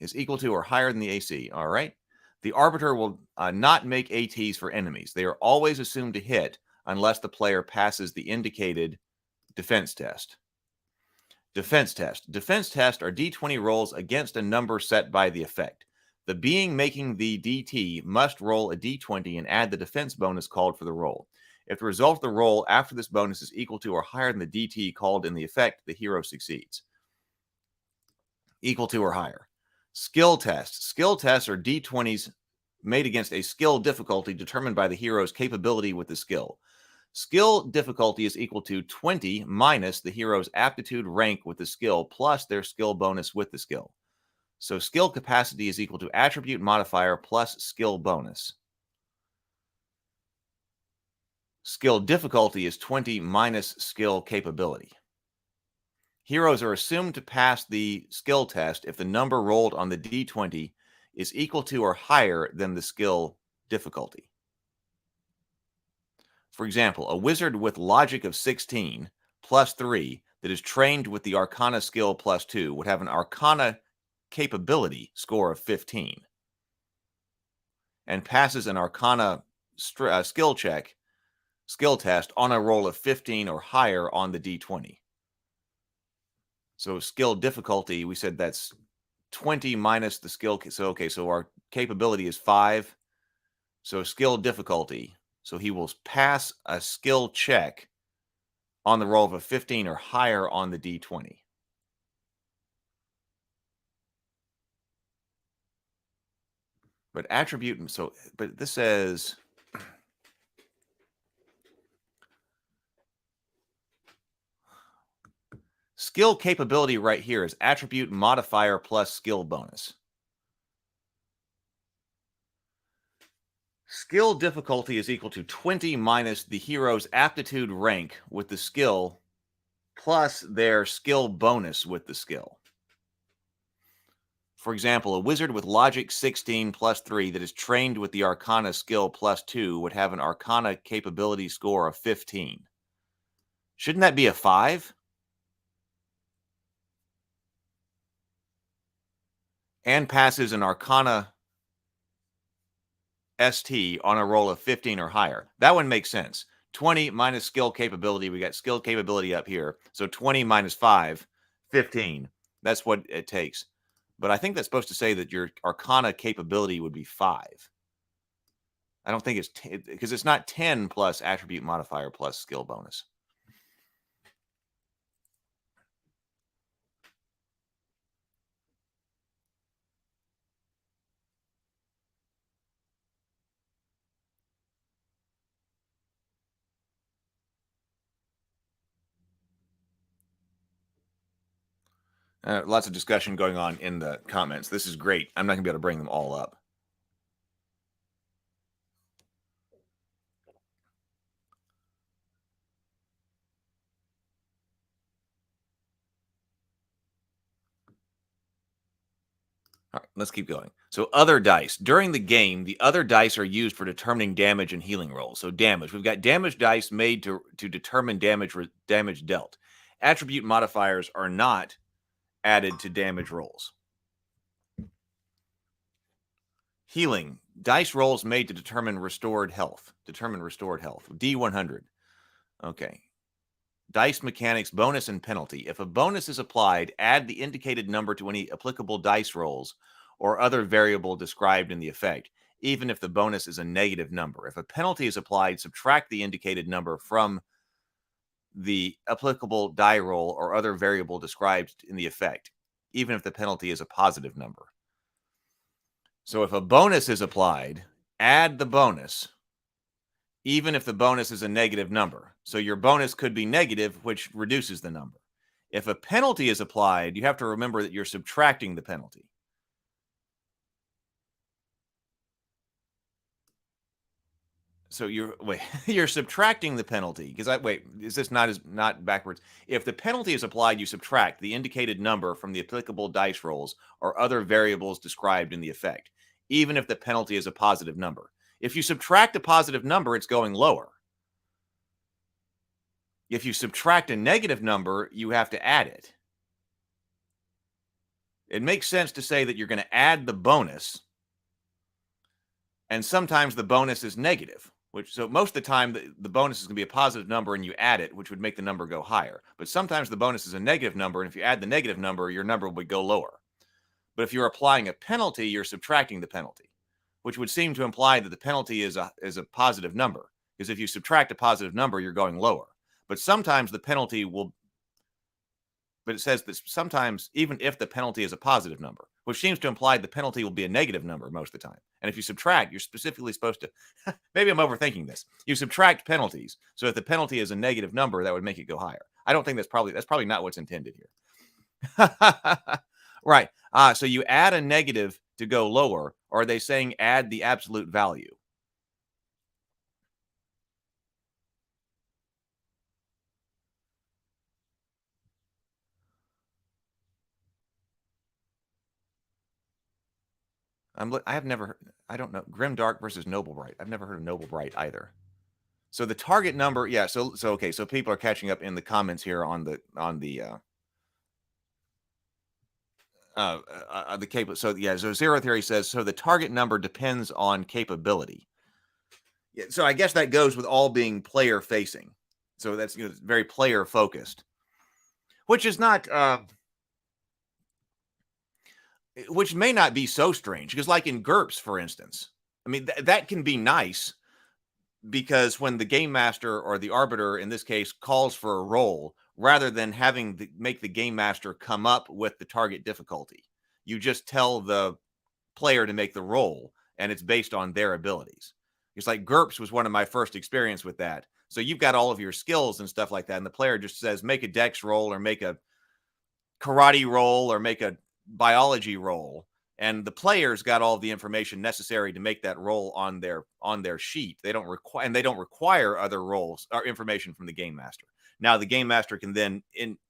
is equal to or higher than the AC. All right. The Arbiter will not make ATs for enemies. They are always assumed to hit unless the player passes the indicated defense test. Defense test. Defense test are D20 rolls against a number set by the effect. The being making the DT must roll a D20 and add the defense bonus called for the roll. If the result of the roll after this bonus is equal to or higher than the DT called in the effect, the hero succeeds. Equal to or higher. Skill tests. Skill tests are D20s made against a skill difficulty determined by the hero's capability with the skill. Skill difficulty is equal to 20 minus the hero's aptitude rank with the skill plus their skill bonus with the skill. So skill capacity is equal to attribute modifier plus skill bonus. Skill difficulty is 20 minus skill capability. Heroes are assumed to pass the skill test if the number rolled on the D20 is equal to or higher than the skill difficulty. For example, a wizard with logic of 16 plus 3 that is trained with the Arcana skill plus 2 would have an Arcana capability score of 15 and passes an Arcana skill test on a roll of 15 or higher on the D20. So skill difficulty, we said that's 20 minus the skill. So our capability is 5. So skill difficulty. So he will pass a skill check on the roll of a 15 or higher on the D20. But attribute, but this says skill capability right here is attribute modifier plus skill bonus. Skill difficulty is equal to 20 minus the hero's aptitude rank with the skill plus their skill bonus with the skill. For example, a wizard with logic 16 plus 3 that is trained with the Arcana skill plus 2 would have an Arcana capability score of 15. Shouldn't that be a 5? And passes an Arcana ST on a roll of 15 or higher. That one makes sense. 20 minus skill capability. We got skill capability up here. So 20 minus 5, 15. That's what it takes. But I think that's supposed to say that your Arcana capability would be 5. I don't think it's because it's not 10 plus attribute modifier plus skill bonus. Lots of discussion going on in the comments. This is great. I'm not going to be able to bring them all up. All right, let's keep going. So other dice. During the game, the other dice are used for determining damage and healing rolls. So damage. We've got damage dice made to determine damage dealt. Attribute modifiers are not added to damage rolls. Healing. Dice rolls made to determine restored health. D100. Okay. Dice mechanics, bonus and penalty. If a bonus is applied, add the indicated number to any applicable dice rolls or other variable described in the effect, even if the bonus is a negative number. If a penalty is applied, subtract the indicated number from the applicable die roll or other variable described in the effect, even if the penalty is a positive number. So if a bonus is applied, add the bonus, even if the bonus is a negative number. So your bonus could be negative, which reduces the number. If a penalty is applied, you have to remember that you're subtracting the penalty. So you're subtracting the penalty because is this not backwards? If the penalty is applied, you subtract the indicated number from the applicable dice rolls or other variables described in the effect, even if the penalty is a positive number. If you subtract a positive number, it's going lower. If you subtract a negative number, you have to add it. it makes sense to say that you're going to add the bonus, and sometimes the bonus is negative, so most of the time the bonus is going to be a positive number and you add it, which would make the number go higher. But sometimes the bonus is a negative number, and if you add the negative number, your number would go lower. But if you're applying a penalty, you're subtracting the penalty, which would seem to imply that the penalty is a positive number, because if you subtract a positive number, you're going lower. But sometimes the penalty will, but it says that sometimes even if the penalty is a positive number, which seems to imply the penalty will be a negative number most of the time. And if you subtract, you're specifically supposed to, maybe I'm overthinking this. You subtract penalties. So if the penalty is a negative number, that would make it go higher. I don't think that's probably not what's intended here. Right. So you add a negative to go lower, or are they saying add the absolute value? I have never, I don't know, Grimdark versus Noble Bright. I've never heard of Noble Bright either. So the target number, yeah. So okay. So people are catching up in the comments here on the capable. So yeah. So Zero Theory says so the target number depends on capability. Yeah. So I guess that goes with all being player facing. So that's very player focused, which is not. Which may not be so strange, because like in GURPS, for instance, I mean, that can be nice, because when the game master or the arbiter in this case calls for a roll, rather than having make the game master come up with the target difficulty, you just tell the player to make the roll, and it's based on their abilities. It's like GURPS was one of my first experience with that. So you've got all of your skills and stuff like that, and the player just says, make a dex roll or make a karate roll or make a biology roll, and the players got all the information necessary to make that roll on their sheet. They don't require other rolls or information from the game master. Now the game master can then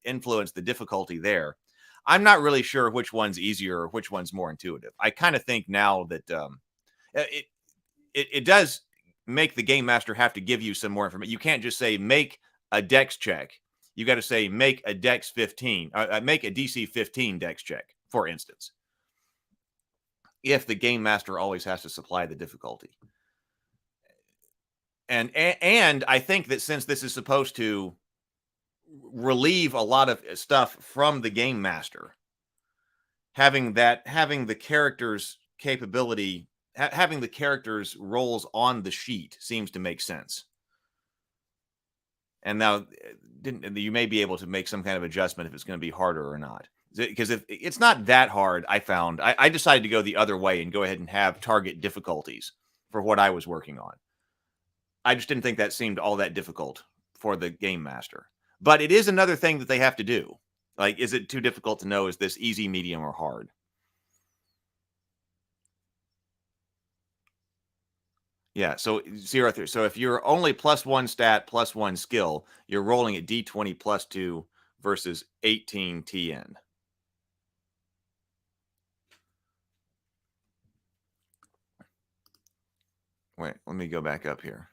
influence the difficulty there. I'm not really sure which one's easier or which one's more intuitive. I kind of think now that it does make the game master have to give you some more information. You can't just say make a dex check. You got to say make a dex 15, make a DC 15 dex check, for instance, if the game master always has to supply the difficulty. And I think that since this is supposed to relieve a lot of stuff from the game master, having the character's capability, having the character's roles on the sheet seems to make sense. And now you may be able to make some kind of adjustment if it's going to be harder or not. Because if it's not that hard, I found I decided to go the other way and go ahead and have target difficulties for what I was working on. I just didn't think that seemed all that difficult for the game master. But it is another thing that they have to do. Like, is it too difficult to know, is this easy, medium, or hard? Yeah, so 0 through. So if you're only +1 stat, +1 skill, you're rolling at D20 +2 versus 18 TN. Wait, let me go back up here.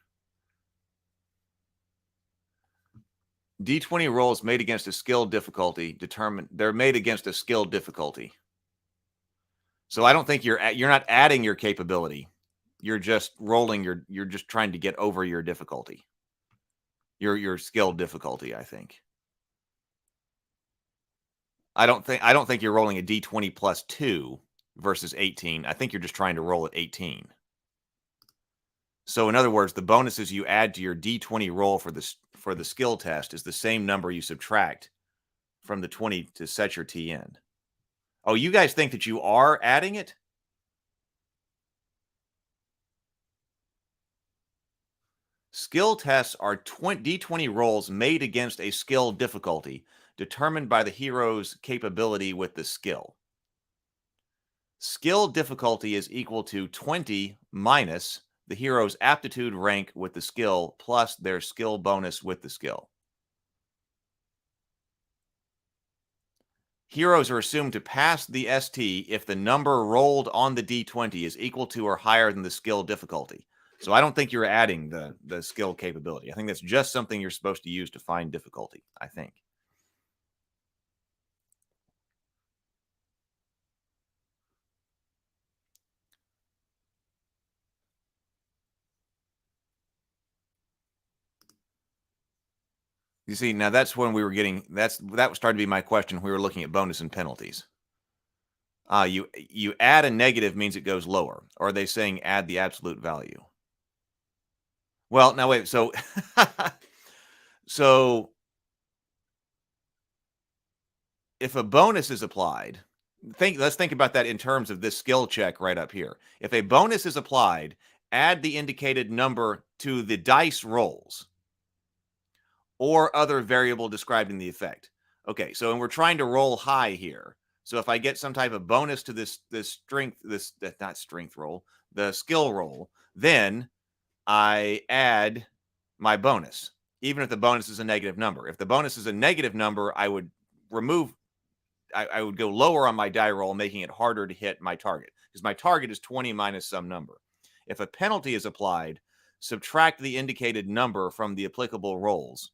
D20 rolls made against a skill difficulty they're made against a skill difficulty. So I don't think you're not adding your capability. You're just rolling you're just trying to get over your difficulty. Your skill difficulty, I think. I don't think you're rolling a D20 +2 versus 18. I think you're just trying to roll at 18. So in other words, the bonuses you add to your D20 roll for the skill test is the same number you subtract from the 20 to set your TN. Oh, you guys think that you are adding it? Skill tests are D20 rolls made against a skill difficulty determined by the hero's capability with the skill. Skill difficulty is equal to 20 minus the hero's aptitude rank with the skill plus their skill bonus with the skill. Heroes are assumed to pass the ST if the number rolled on the D20 is equal to or higher than the skill difficulty. So I don't think you're adding the skill capability. I think that's just something you're supposed to use to find difficulty, I think. You see, now that's when we were getting, that started to be my question. We were looking at bonus and penalties. You add a negative means it goes lower. Or are they saying add the absolute value? Well, now wait, so so if a bonus is applied, let's think about that in terms of this skill check right up here. If a bonus is applied, add the indicated number to the dice rolls or other variable described in the effect. Okay, so and we're trying to roll high here. So if I get some type of bonus to this strength, not strength roll, the skill roll, then I add my bonus, even if the bonus is a negative number. If the bonus is a negative number, I would I would go lower on my die roll, making it harder to hit my target, because my target is 20 minus some number. If a penalty is applied, subtract the indicated number from the applicable rolls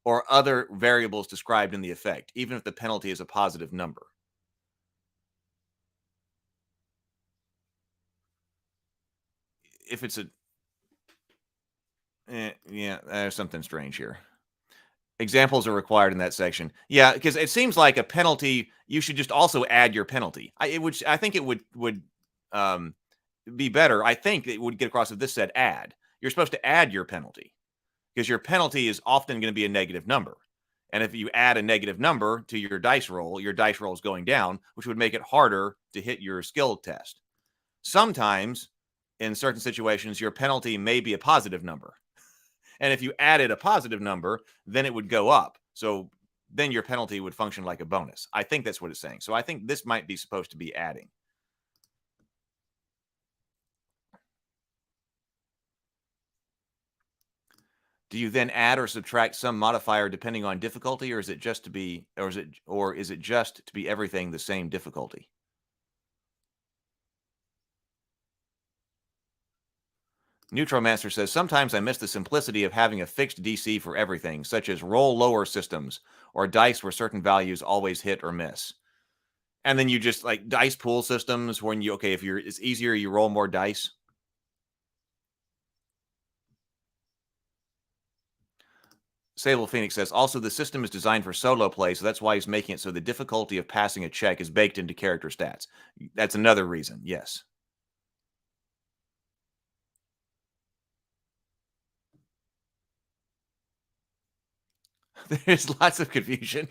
or other variables described in the effect, even if the penalty is a positive number. If it's yeah, there's something strange here. Examples are required in that section. Yeah, because it seems like a penalty, you should just also add your penalty. I think it would be better. I think it would get across if this said add. You're supposed to add your penalty, because your penalty is often going to be a negative number. And if you add a negative number to your dice roll is going down, which would make it harder to hit your skill test. Sometimes, in certain situations, your penalty may be a positive number. And if you added a positive number, then it would go up. So then your penalty would function like a bonus. I think that's what it's saying. So I think this might be supposed to be adding. Do you then add or subtract some modifier depending on difficulty, or is it just to be, or is it just to be everything the same difficulty? Neutromancer says, sometimes I miss the simplicity of having a fixed DC for everything, such as roll lower systems or dice where certain values always hit or miss. And then you just like dice pool systems when you, okay, if it's easier, you roll more dice. Sable Phoenix says, also the system is designed for solo play, so that's why he's making it so the difficulty of passing a check is baked into character stats. That's another reason, yes. There's lots of confusion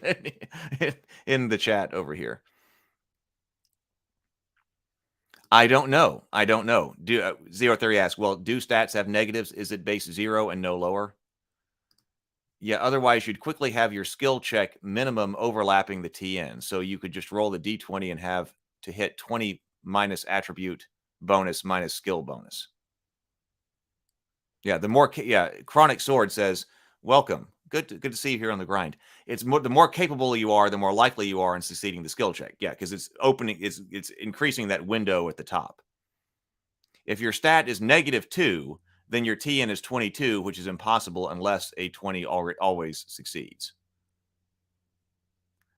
in the chat over here. I don't know. Zero Theory asks, well, do stats have negatives? Is it base 0 and no lower? Yeah, otherwise you'd quickly have your skill check minimum overlapping the TN. So you could just roll the D20 and have to hit 20 minus attribute bonus minus skill bonus. Yeah, Chronic Sword says, welcome. Good to see you here on the grind. It's the more capable you are, the more likely you are in succeeding the skill check. Yeah, because it's increasing that window at the top. If your stat is -2, then your TN is 22, which is impossible unless a 20 always succeeds.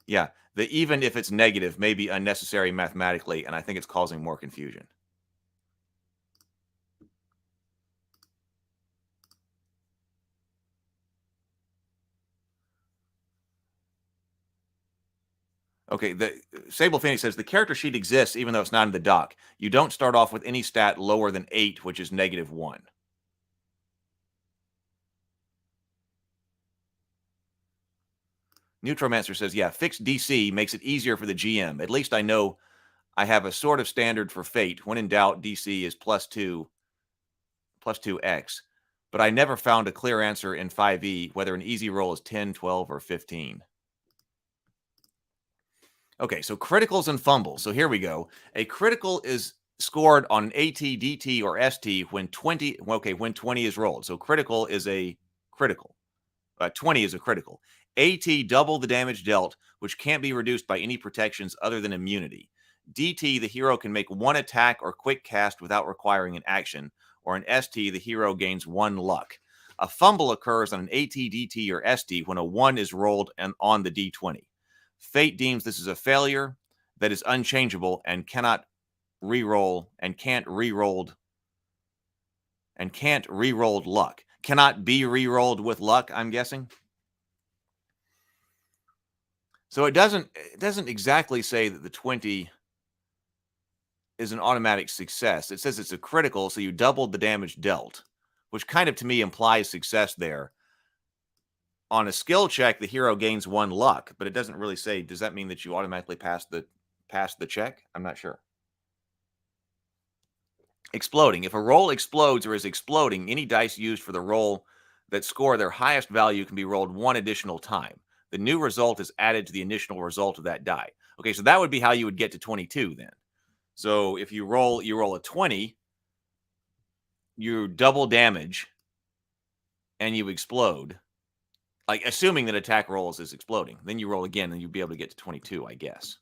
Yeah, even if it's negative may be unnecessary mathematically, and I think it's causing more confusion. Okay, the Sable Phoenix says the character sheet exists even though it's not in the doc. You don't start off with any stat lower than 8, which is -1. Neutromancer says, yeah, fixed DC makes it easier for the GM. At least I know I have a sort of standard for fate. When in doubt, DC is +2 +2x. But I never found a clear answer in 5e whether an easy roll is 10, 12, or 15. Okay, so criticals and fumbles. So here we go. A critical is scored on an AT, DT, or ST when 20 is rolled. So critical is a critical. 20 is a critical. AT, double the damage dealt, which can't be reduced by any protections other than immunity. DT, the hero can make one attack or quick cast without requiring an action. Or an ST, the hero gains 1 luck. A fumble occurs on an AT, DT, or ST when a 1 is rolled on the D20. Fate deems this is a failure that is unchangeable and cannot re-roll and can't re-rolled luck. cannot be re-rolled with luck, I'm guessing. So it doesn't exactly say that the 20 is an automatic success. It says it's a critical, so you doubled the damage dealt, which kind of to me implies success there. On a skill check, the hero gains 1 luck, but it doesn't really say, does that mean that you automatically pass the check? I'm not sure. Exploding. If a roll explodes or is exploding, any dice used for the roll that score their highest value can be rolled 1 additional time. The new result is added to the initial result of that die. Okay, so that would be how you would get to 22 then. So if you roll a 20, you double damage, and you explode. Like, assuming that attack rolls is exploding. Then you roll again, and you'll be able to get to 22, I guess.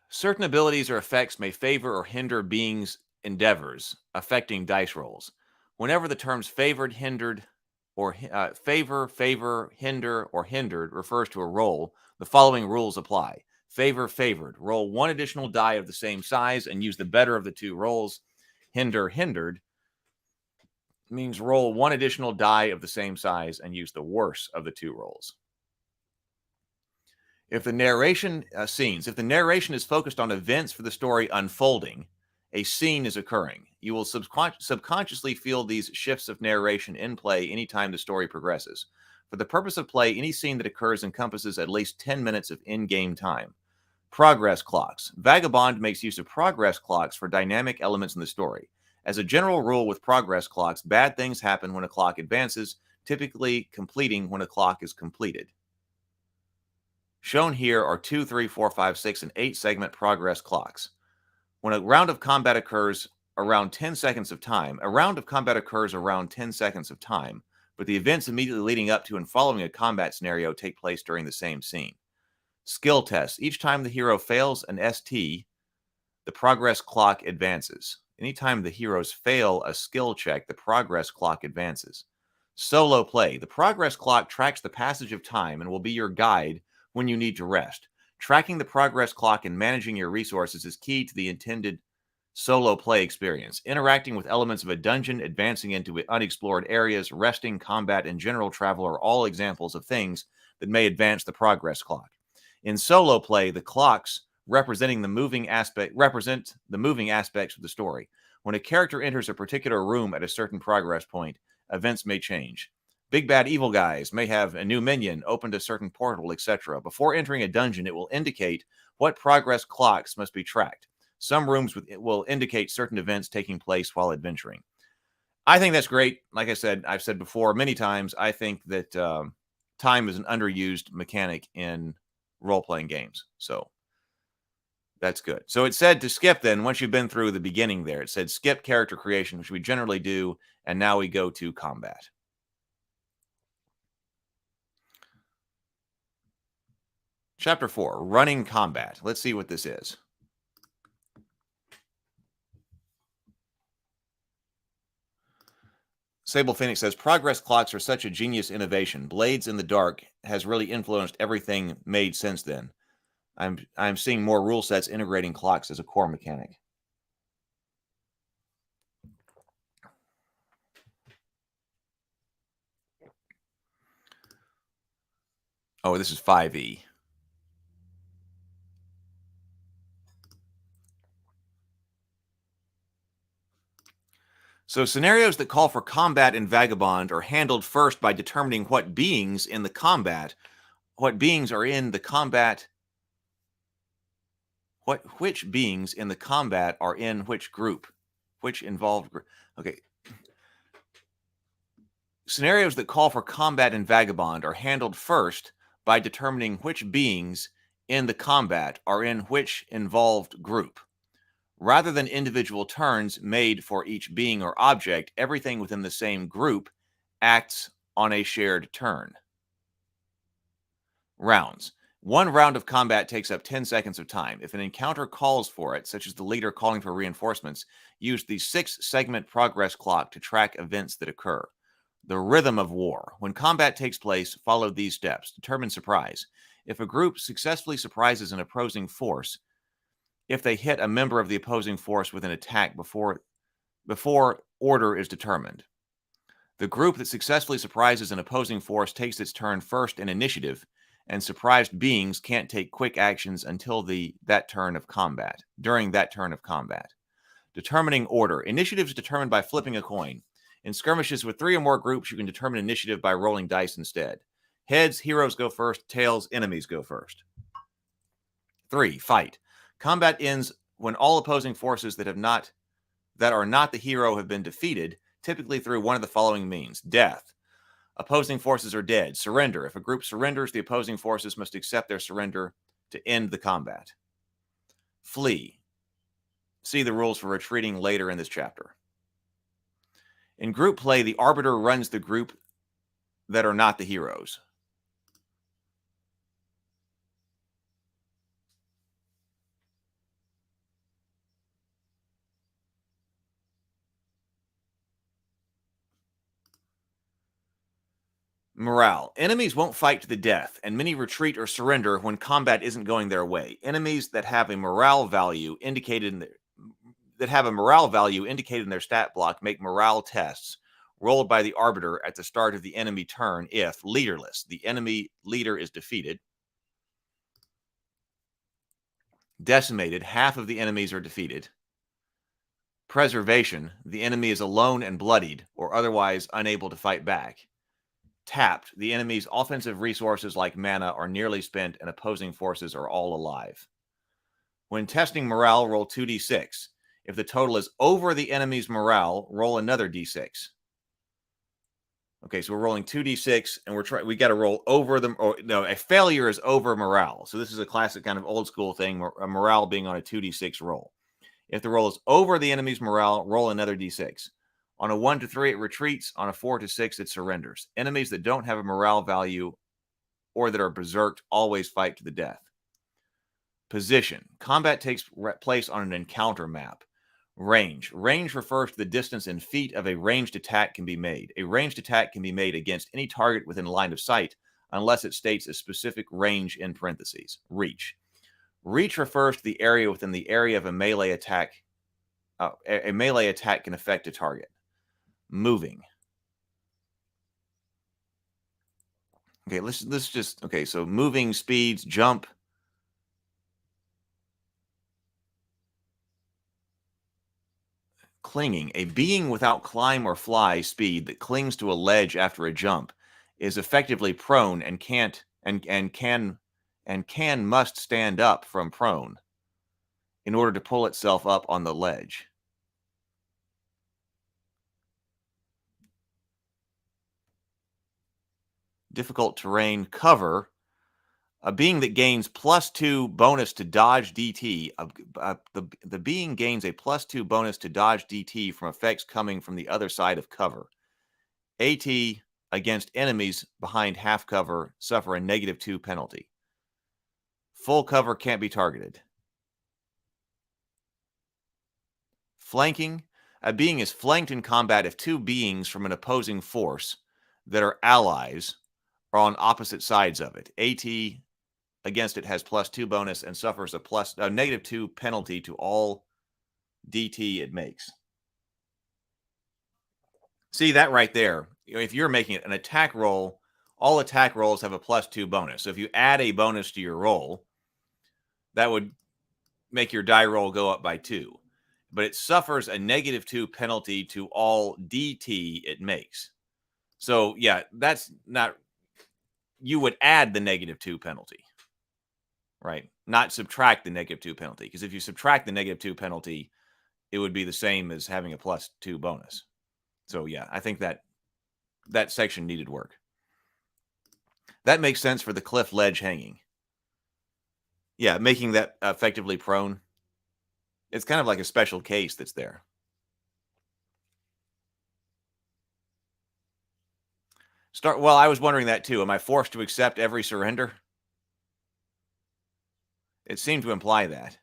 Certain abilities or effects may favor or hinder beings' endeavors, affecting dice rolls. Whenever the terms favored, hindered, or favor, hinder, or hindered refers to a roll, the following rules apply. Favor, favored. Roll 1 additional die of the same size and use the better of the 2 rolls. Hinder, hindered means roll 1 additional die of the same size and use the worse of the 2 rolls. If the narration if the narration is focused on events for the story unfolding, a scene is occurring. You will subconsciously feel these shifts of narration in play anytime the story progresses. For the purpose of play, any scene that occurs encompasses at least 10 minutes of in-game time. Progress clocks. Vagabond makes use of progress clocks for dynamic elements in the story. As a general rule with progress clocks, bad things happen when a clock advances, typically completing when a clock is completed. Shown here are 2, 3, 4, 5, 6, and 8 segment progress clocks. When a round of combat occurs around 10 seconds of time, but the events immediately leading up to and following a combat scenario take place during the same scene. Skill tests. Each time the hero fails an ST, the progress clock advances. Anytime the heroes fail a skill check, the progress clock advances. Solo play. The progress clock tracks the passage of time and will be your guide when you need to rest. Tracking the progress clock and managing your resources is key to the intended solo play experience. Interacting with elements of a dungeon, advancing into unexplored areas, resting, combat, and general travel are all examples of things that may advance the progress clock. In solo play, the clocks represent the moving aspects of the story. When a character enters a particular room at a certain progress point, events may change. Big bad evil guys may have a new minion, opened a certain portal, etc. Before entering a dungeon, it will indicate what progress clocks must be tracked. Some rooms will indicate certain events taking place while adventuring. I think that's great. Like I said, I've said before many times, I think that time is an underused mechanic in role-playing games. So that's good. So it said to skip then, once you've been through the beginning there, it said skip character creation, which we generally do, and now we go to combat. Chapter 4, Running Combat. Let's see what this is. Sable Phoenix says, progress clocks are such a genius innovation. Blades in the Dark has really influenced everything made since then. I'm seeing more rule sets integrating clocks as a core mechanic. Oh, this is 5e. So scenarios that call for combat in Vagabond are handled first by determining which beings are in the combat, which beings in the combat are in which group, which involved group. Okay. Scenarios that call for combat in Vagabond are handled first by determining which beings in the combat are in which involved group. Rather than individual turns made for each being or object, everything within the same group acts on a shared turn. Rounds. One round of combat takes up 10 seconds of time. If an encounter calls for it, such as the leader calling for reinforcements, use the 6-segment progress clock to track events that occur. The rhythm of war. When combat takes place, follow these steps. Determine surprise. If a group successfully surprises an opposing force, if they hit a member of the opposing force with an attack before order is determined. The group that successfully surprises an opposing force takes its turn first in initiative, and surprised beings can't take quick actions until during that turn of combat. Determining order. Initiative is determined by flipping a coin. In skirmishes with 3 or more groups, you can determine initiative by rolling dice instead. Heads, heroes go first. Tails, enemies go first. 3. Fight. Combat ends when all opposing forces that are not the hero have been defeated, typically through one of the following means. Death. Opposing forces are dead. Surrender. If a group surrenders, the opposing forces must accept their surrender to end the combat. Flee. See the rules for retreating later in this chapter. In group play, the Arbiter runs the group that are not the heroes. Morale. Enemies won't fight to the death, and many retreat or surrender when combat isn't going their way. Enemies that have a morale value indicated in their stat block make morale tests rolled by the Arbiter at the start of the enemy turn if leaderless, the enemy leader is defeated. Decimated, half of the enemies are defeated. Preservation, the enemy is alone and bloodied or otherwise unable to fight back. Tapped, the enemy's offensive resources like mana are nearly spent and opposing forces are all alive. When testing morale, roll 2d6. If the total is over the enemy's morale, roll another d6. Okay, so we're rolling 2d6 and we got to roll over them. A failure is over morale. So this is a classic kind of old school thing, a morale being on a 2d6 roll. If the roll is over the enemy's morale, roll another d6. On a 1 to 3, it retreats. On a 4 to 6, it surrenders. Enemies that don't have a morale value or that are berserked always fight to the death. Position. Combat takes place on an encounter map. Range. Range refers to the distance in feet of a ranged attack can be made. A ranged attack can be made against any target within line of sight unless it states a specific range in parentheses. Reach. Reach refers to the area within the area of a melee attack. A melee attack can affect a target. Moving. Okay, let's just, okay, so moving, speeds, jump. Clinging. A being without climb or fly speed that clings to a ledge after a jump is effectively prone and must stand up from prone in order to pull itself up on the ledge. Difficult terrain. Cover. A being that gains +2 bonus to dodge DT. The being gains a +2 bonus to dodge DT from effects coming from the other side of cover. AT against enemies behind half cover suffer a -2 penalty. Full cover can't be targeted. Flanking. A being is flanked in combat if 2 beings from an opposing force that are allies are on opposite sides of it. AT against it has +2 bonus and suffers a -2 penalty to all DT it makes. See that right there? If you're making it an attack roll, all attack rolls have a +2 bonus. So if you add a bonus to your roll, that would make your die roll go up by 2. But it suffers a -2 penalty to all DT it makes. So yeah, that's not. You would add the -2 penalty, right? Not subtract the -2 penalty. Because if you subtract the -2 penalty, it would be the same as having a +2 bonus. So yeah, I think that section needed work. That makes sense for the cliff ledge hanging. Yeah, making that effectively prone. It's kind of like a special case that's there. Well, I was wondering that too. Am I forced to accept every surrender? It seemed to imply that.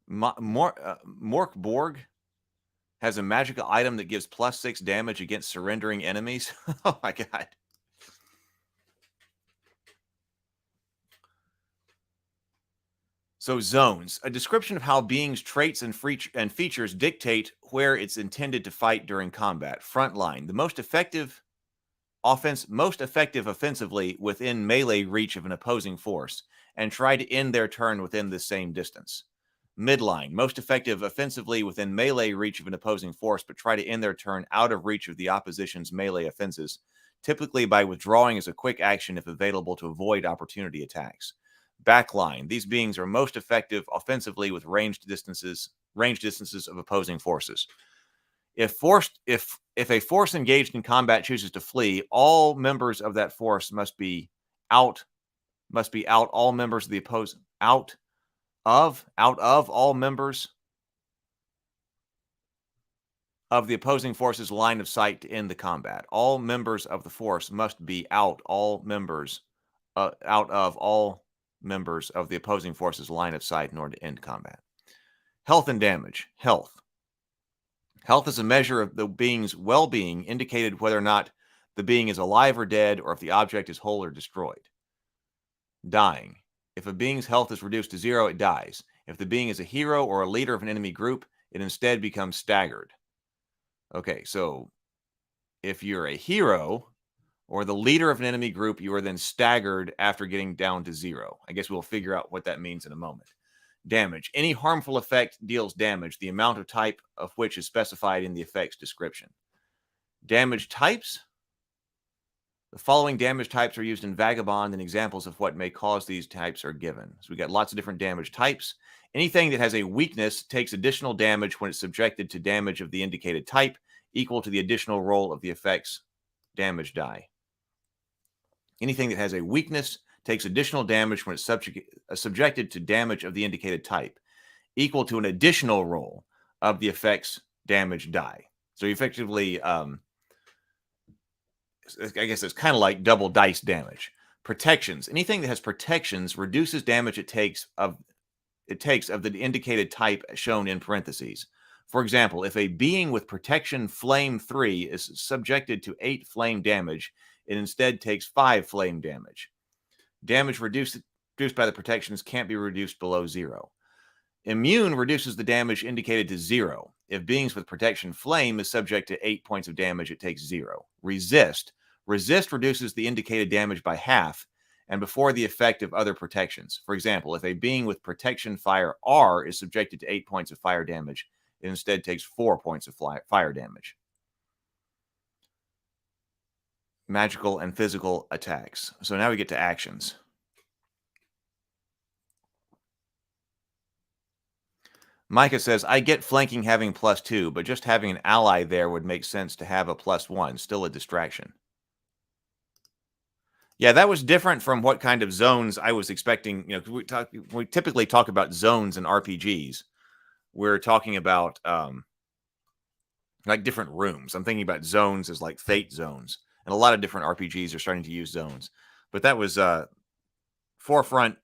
Morkborg. has a magical item that gives +6 damage against surrendering enemies. Oh my god. So zones, a description of how beings' traits and features dictate where it's intended to fight during combat. Frontline, the most effective offensively within melee reach of an opposing force, and try to end their turn within the same distance. Midline, most effective offensively within melee reach of an opposing force, but try to end their turn out of reach of the opposition's melee offenses, typically by withdrawing as a quick action if available to avoid opportunity attacks. Backline, these beings are most effective offensively with ranged distances of opposing forces. If a force engaged in combat chooses to flee, all members of that force must be out all members of the opposing out of all members of the opposing force's line of sight to end the combat. All members of the force must be out of all members of the opposing force's line of sight in order to end combat. Health and damage. Health is a measure of the being's well-being, indicated whether or not the being is alive or dead, or if the object is whole or destroyed. Dying. If a being's health is reduced to 0, it dies. If the being is a hero or a leader of an enemy group, it instead becomes staggered. Okay, so if you're a hero or the leader of an enemy group, you are then staggered after getting down to 0. I guess we'll figure out what that means in a moment. Damage. Any harmful effect deals damage, the amount of type of which is specified in the effect's description. Damage types. The following damage types are used in Vagabond, and examples of what may cause these types are given. So we got lots of different damage types. Anything that has a weakness takes additional damage when it's subjected to damage of the indicated type, equal to the additional roll of the effect's damage die. Anything that has a weakness takes additional damage when it's subjected to damage of the indicated type, equal to an additional roll of the effect's damage die. So effectively, I guess it's kind of like double dice damage. Protections. Anything that has protections reduces damage it takes of the indicated type shown in parentheses. For example, if a being with protection flame 3 is subjected to 8 flame damage, it instead takes 5 flame damage. Damage reduced by the protections can't be reduced below 0. Immune reduces the damage indicated to 0. If beings with protection flame is subject to 8 points of damage, it takes 0. Resist reduces the indicated damage by half and before the effect of other protections. For example, if a being with protection fire R is subjected to 8 points of fire damage, it instead takes 4 points of fire damage. Magical and physical attacks. So now we get to actions. Micah says, I get flanking having +2, but just having an ally there would make sense to have a +1, still a distraction. Yeah, that was different from what kind of zones I was expecting. You know, we typically talk about zones in RPGs. We're talking about like different rooms. I'm thinking about zones as like fate zones. And a lot of different RPGs are starting to use zones. But that was forefront,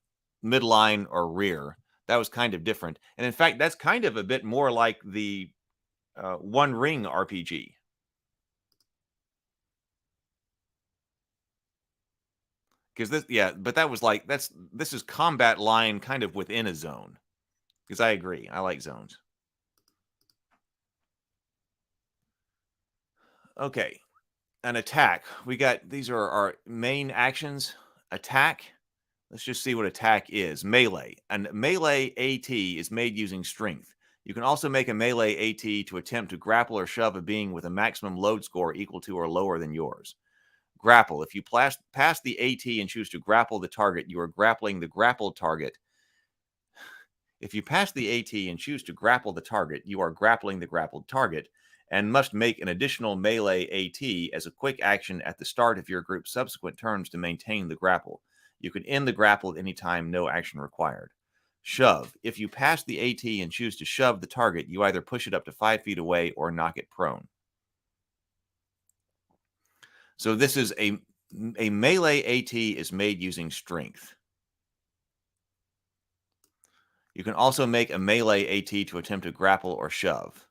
midline, or rear. That was kind of different. And in fact, that's kind of a bit more like the One Ring RPG. Because but that was like, this is combat line kind of within a zone. Because I agree. I like zones. Okay. An attack. We got, these are our main actions. Attack. Let's just see what attack is. Melee. And melee AT is made using strength. You can also make a melee AT to attempt to grapple or shove a being with a maximum load score equal to or lower than yours. Grapple. If you pass the AT and choose to grapple the target, you are grappling the grappled target. If you pass the AT and choose to grapple the target, you are grappling the grappled target and must make an additional melee AT as a quick action at the start of your group's subsequent turns to maintain the grapple. You can end the grapple at any time, no action required. Shove. If you pass the AT and choose to shove the target, you either push it up to 5 feet away or knock it prone. So this is a melee AT is made using strength. You can also make a melee AT to attempt to grapple or shove.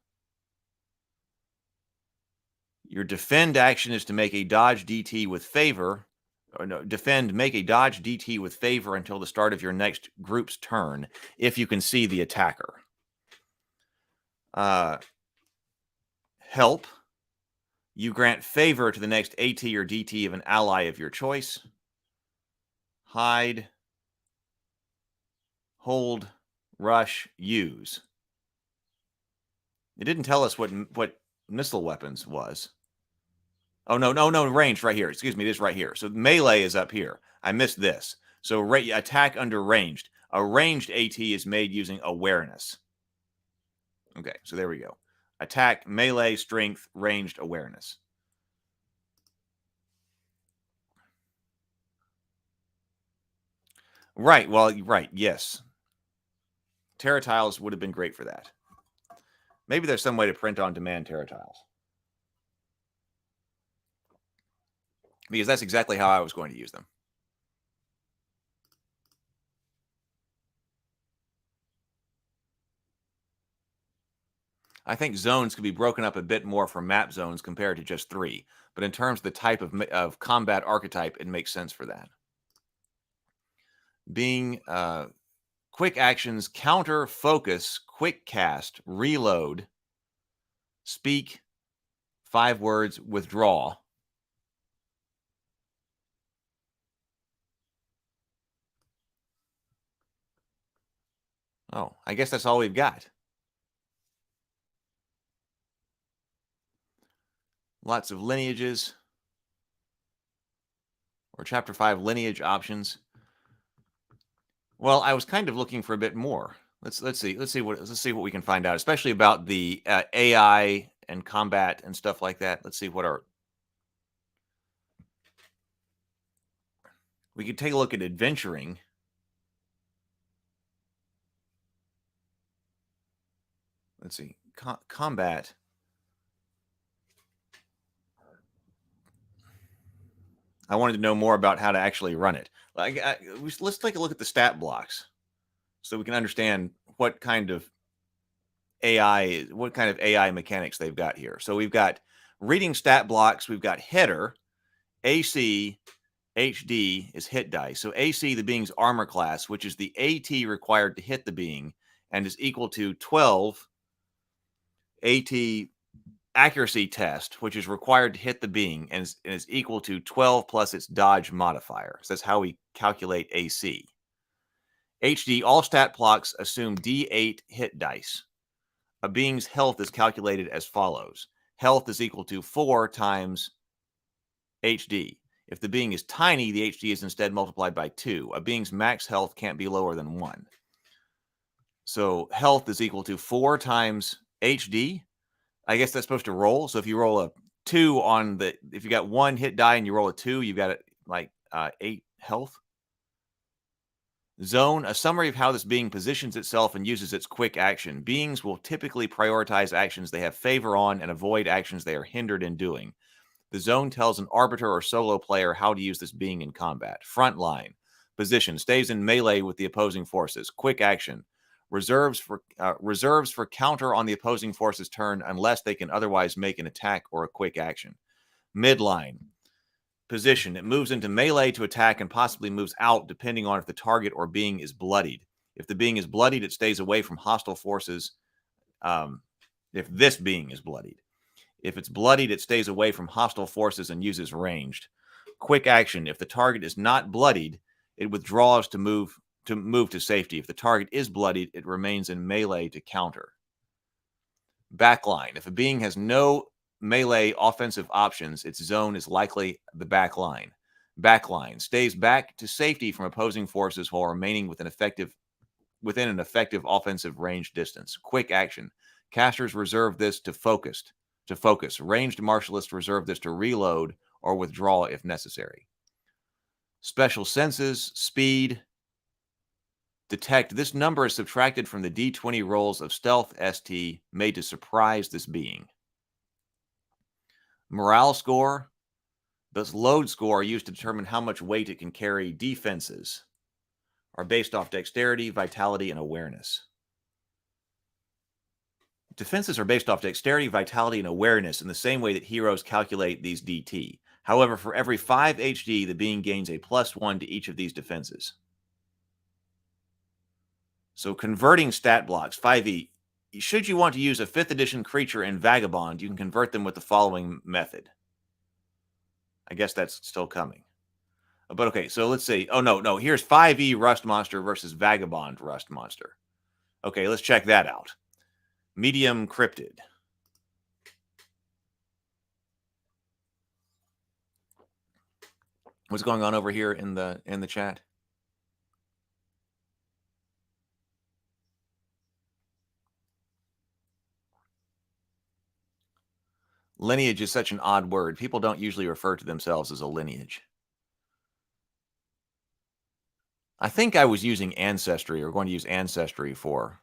Your defend action is to make a dodge DT with favor. Or no, make a dodge DT with favor until the start of your next group's turn, if you can see the attacker. Help. You grant favor to the next AT or DT of an ally of your choice. Hide. Hold. Rush. Use. It didn't tell us what missile weapons was. Oh, no, ranged right here. Excuse me, it is right here. So melee is up here. I missed this. So attack under ranged. A ranged AT is made using awareness. Okay, so there we go. Attack, melee, strength, ranged, awareness. Right, well, right, yes. Terra tiles would have been great for that. Maybe there's some way to print on demand Terra tiles. Because that's exactly how I was going to use them. I think zones could be broken up a bit more from map zones compared to just 3. But in terms of the type of combat archetype, it makes sense for that. Being quick actions, counter, focus, quick cast, reload, speak, 5 words, withdraw. Oh, I guess that's all we've got. Lots of lineages. Or Chapter 5 lineage options. Well, I was kind of looking for a bit more. Let's see what we can find out, especially about the AI and combat and stuff like that. Let's see what we could take a look at adventuring. Let's see, combat. I wanted to know more about how to actually run it. Let's take a look at the stat blocks so we can understand what kind of AI mechanics they've got here. So we've got reading stat blocks. We've got header, AC, HD is hit dice. So AC, the being's armor class, which is the AT required to hit the being, and is equal to 12 AT accuracy test, which is required to hit the being, and is equal to 12 plus its dodge modifier. So that's how we calculate AC. HD, all stat blocks assume D8 hit dice. A being's health is calculated as follows. Health is equal to 4 times HD. If the being is tiny, the HD is instead multiplied by 2. A being's max health can't be lower than 1. So health is equal to 4 times HD. I guess that's supposed to roll. So if you roll a 2 if you got 1 hit die and you roll a 2, you've got like 8 health. Zone, a summary of how this being positions itself and uses its quick action. Beings will typically prioritize actions they have favor on and avoid actions they are hindered in doing. The zone tells an arbiter or solo player how to use this being in combat. Front line, position, stays in melee with the opposing forces. Quick action, reserves for counter on the opposing force's turn unless they can otherwise make an attack or a quick action. Midline, position, it moves into melee to attack and possibly moves out depending on if the target or being is bloodied. If the being is bloodied, it stays away from hostile forces. If this being is bloodied. If it's bloodied, it stays away from hostile forces and uses ranged. Quick action, if the target is not bloodied, it withdraws to move to safety. If the target is bloodied, it remains in melee to counter. Backline, if a being has no melee offensive options, its zone is likely the back line. Backline, stays back to safety from opposing forces while remaining within an effective offensive range distance. Quick action, casters reserve this to focus. Ranged martialists reserve this to reload or withdraw if necessary. Special senses, speed, detect. This number is subtracted from the D20 rolls of stealth ST made to surprise this being. Morale score. This load score used to determine how much weight it can carry. Defenses are based off dexterity, vitality, and awareness. Defenses are based off dexterity, vitality, and awareness in the same way that heroes calculate these DT. However, for every 5 HD, the being gains a +1 to each of these defenses. So converting stat blocks, 5e. Should you want to use a 5th edition creature in Vagabond, you can convert them with the following method. I guess that's still coming. But okay, so let's see. Oh, no. Here's 5e Rust Monster versus Vagabond Rust Monster. Okay, let's check that out. Medium Cryptid. What's going on over here in the chat? Lineage is such an odd word. People don't usually refer to themselves as a lineage. I think I was using Ancestry, or going to use Ancestry for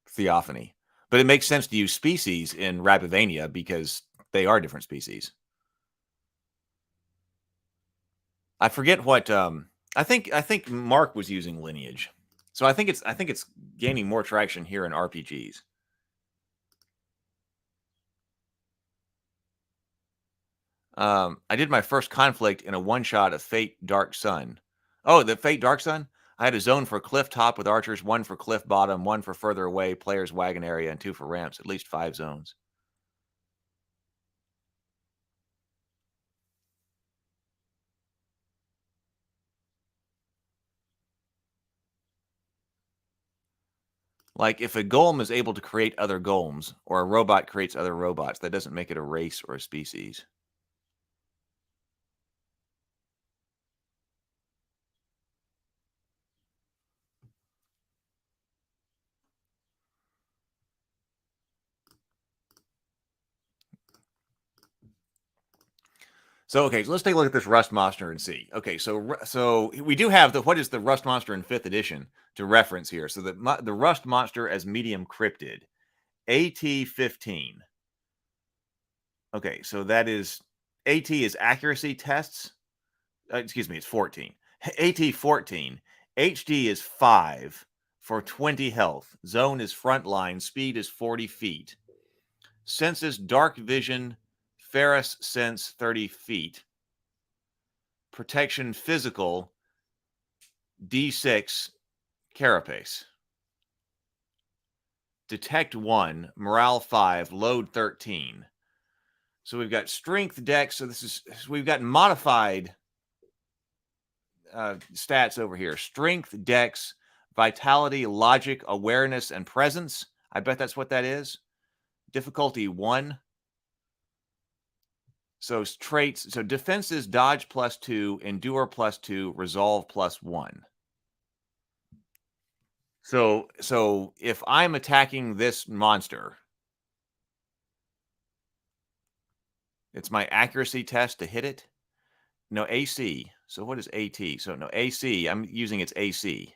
Theophany. But it makes sense to use species in Rabivania because they are different species. I forget what I think Mark was using lineage. So I think it's gaining more traction here in RPGs. I did my first conflict in a one-shot of Fate Dark Sun. Oh, the Fate Dark Sun? I had a zone for cliff top with archers, 1 for cliff bottom, 1 for further away player's wagon area, and 2 for ramps. At least 5 zones. Like, if a golem is able to create other golems, or a robot creates other robots, that doesn't make it a race or a species. So, okay, so let's take a look at this Rust Monster and see. Okay, so we do have what is the Rust Monster in 5th edition to reference here. So the Rust Monster as medium cryptid, AT 15. Okay, so that is AT is accuracy tests. Excuse me, it's 14. AT 14. HD is 5 for 20 health. Zone is frontline. Speed is 40 feet. Senses dark vision. Ferrous sense 30 feet. Protection physical D6 carapace. Detect 1, morale 5, load 13. So we've got strength, dex. So we've got modified stats over here. Strength, dex, vitality, logic, awareness, and presence. I bet that's what that is. Difficulty 1. So traits, so defenses, dodge +2, endure +2, resolve +1. So if I'm attacking this monster, it's my accuracy test to hit it. No, AC. So what is AT? So no, AC, I'm using its AC.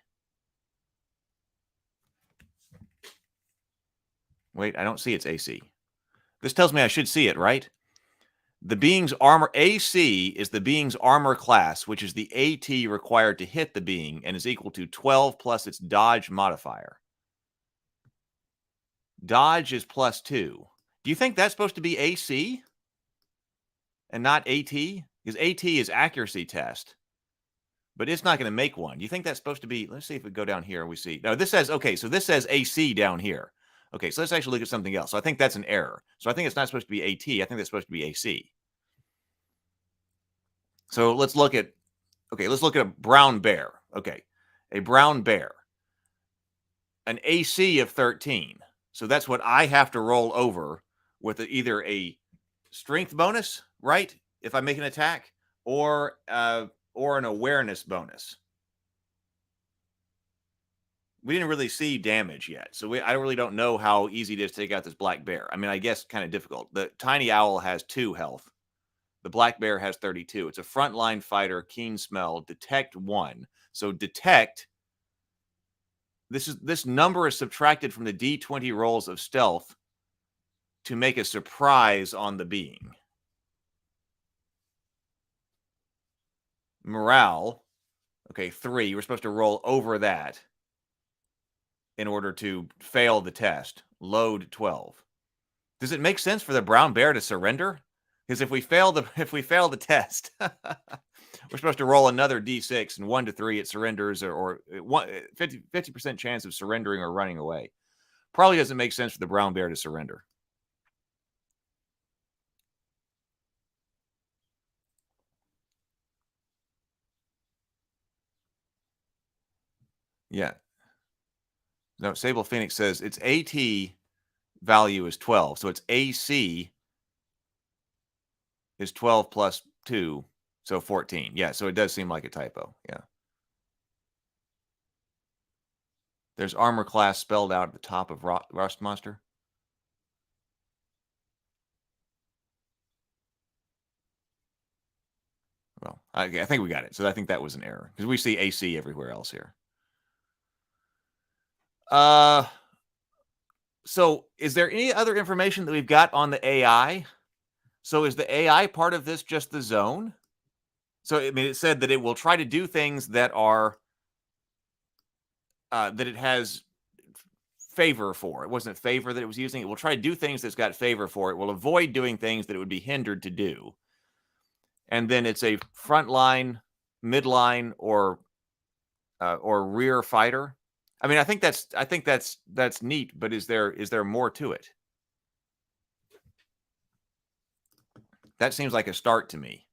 Wait, I don't see its AC. This tells me I should see it, right? The being's armor, AC is the being's armor class, which is the AT required to hit the being and is equal to 12 plus its dodge modifier. Dodge is +2. Do you think that's supposed to be AC and not AT? Because AT is accuracy test, but it's not going to make one. Do you think that's supposed to be, let's see if we go down here and we see. No, this says, okay, so this says AC down here. Okay, so let's actually look at something else. So I think that's an error. So I think it's not supposed to be AT. I think that's supposed to be AC. So let's look at a brown bear. Okay, a brown bear. An AC of 13. So that's what I have to roll over with either a strength bonus, right? If I make an attack, or an awareness bonus. We didn't really see damage yet, so I really don't know how easy it is to take out this black bear. I mean, I guess kind of difficult. The tiny owl has 2 health. The black bear has 32. It's a frontline fighter, keen smell, detect 1. So detect, this number is subtracted from the D20 rolls of stealth to make a surprise on the being. Morale, okay, 3. We're supposed to roll over that. in order to fail the test. Load 12. Does it make sense for the brown bear to surrender? Because if we fail the test, we're supposed to roll another d6, and 1 to 3 it surrenders, or 50% chance of surrendering or running away. Probably doesn't make sense for the brown bear to surrender. Yeah. No, Sable Phoenix says its AT value is 12. So its AC is 12 plus 2, so 14. Yeah, so it does seem like a typo. Yeah. There's armor class spelled out at the top of Rust Monster. Well, I think we got it. So I think that was an error because we see AC everywhere else here. So is there any other information that we've got on the AI? So is the AI part of this just the zone? So, I mean, it said that it will try to do things that are, that it has favor for. It wasn't favor that it was using. It will try to do things that's got favor for. It will avoid doing things that it would be hindered to do. And then it's a frontline, midline, or rear fighter. I mean, I think that's neat, but is there more to it? That seems like a start to me.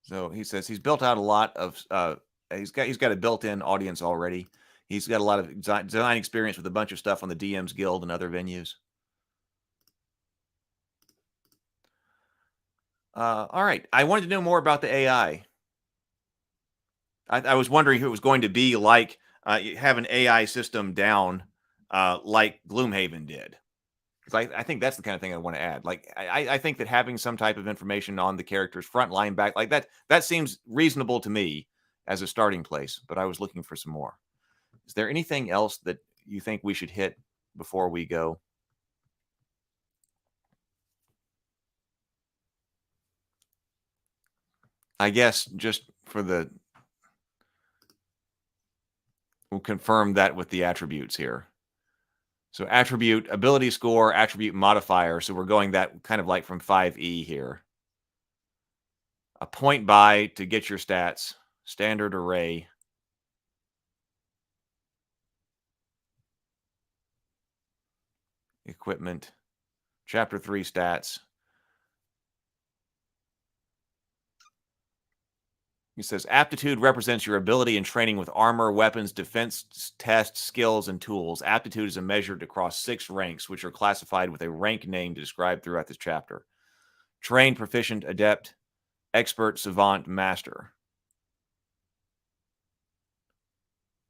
So he says he's built out a lot of he's got a built-in audience already. He's got a lot of design experience with a bunch of stuff on the DM's Guild and other venues. All right. I wanted to know more about the AI. I was wondering who it was going to be like have an AI system down like Gloomhaven did. Because I think that's the kind of thing I want to add. Like, I think that having some type of information on the character's front line, back, like that seems reasonable to me as a starting place. But I was looking for some more. Is there anything else that you think we should hit before we go? I guess just for the... We'll confirm that with the attributes here. So attribute, ability score, attribute modifier. So we're going that kind of like from 5E here. A point buy to get your stats. Standard array. Equipment. Chapter 3 stats. He says, aptitude represents your ability and training with armor, weapons, defense, tests, skills, and tools. Aptitude is measured across 6 ranks, which are classified with a rank name described throughout this chapter. Trained, proficient, adept, expert, savant, master.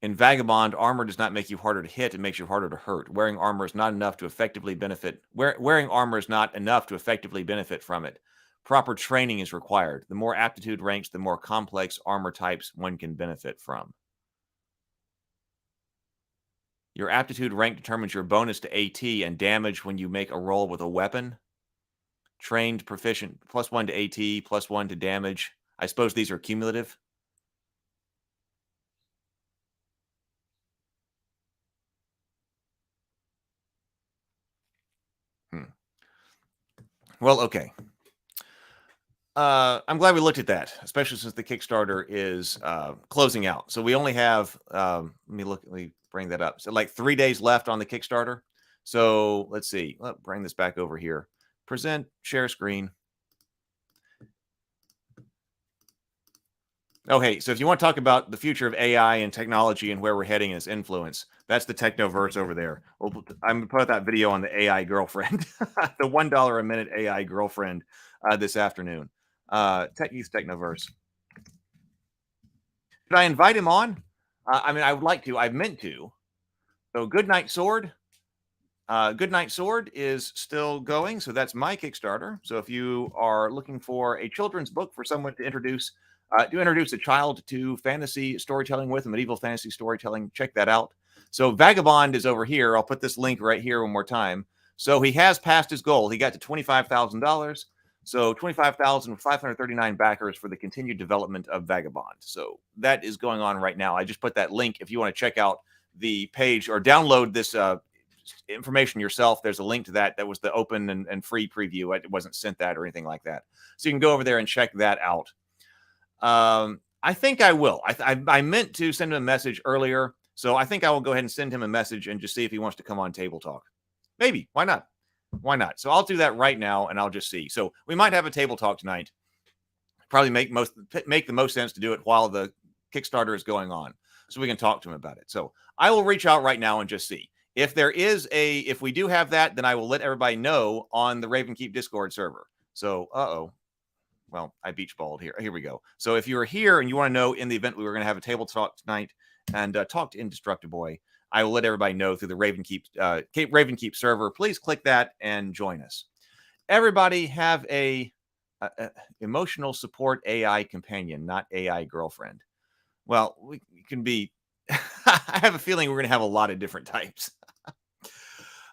In Vagabond, armor does not make you harder to hit, it makes you harder to hurt. Wearing armor is not enough to effectively benefit. Wearing armor is not enough to effectively benefit from it. Proper training is required. The more aptitude ranks, the more complex armor types one can benefit from. Your aptitude rank determines your bonus to AT and damage when you make a roll with a weapon. Trained, proficient, +1 to AT, +1 to damage. I suppose these are cumulative. Well, okay. I'm glad we looked at that, especially since the Kickstarter is closing out. So we only have, let me bring that up. So like 3 days left on the Kickstarter. So let's see. Let's bring this back over here. Present, share screen. Oh, hey, so if you want to talk about the future of AI and technology and where we're heading and its influence, that's the Technoverse over there. I'm going to put that video on the AI girlfriend, the $1 a minute AI girlfriend this afternoon. Technoverse. Should I invite him on? I mean, I would like to. I've meant to. So Goodnight Sword. Goodnight Sword is still going. So that's my Kickstarter. So if you are looking for a children's book for someone to introduce a child to fantasy storytelling with, medieval fantasy storytelling, check that out. So Vagabond is over here. I'll put this link right here one more time. So he has passed his goal. He got to $25,000. So 25,539 backers for the continued development of Vagabond. So that is going on right now. I just put that link if you want to check out the page or download this information yourself. There's a link to that. That was the open and free preview. It wasn't sent that or anything like that. So you can go over there and check that out. I think I will. I meant to send him a message earlier. So I think I will go ahead and send him a message and just see if he wants to come on Table Talk. Maybe. Why not? Why not? So I'll do that right now, and I'll just see. So we might have a Table Talk tonight. Probably make the most sense to do it while the Kickstarter is going on, so we can talk to him about it. So I will reach out right now and just see if if we do have that, then I will let everybody know on the Raven Keep Discord server. So, well, I beach balled here. Here we go. So if you're here and you want to know in the event we were going to have a Table Talk tonight and talk to Indestructible Boy, I will let everybody know through the Raven Keep server. Please click that and join us. Everybody have a emotional support AI companion, not AI girlfriend. Well, we can be. I have a feeling we're going to have a lot of different types.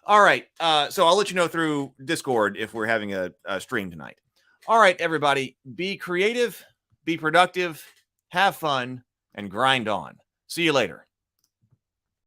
All right. So I'll let you know through Discord if we're having a stream tonight. All right, everybody. Be creative, be productive, have fun, and grind on. See you later.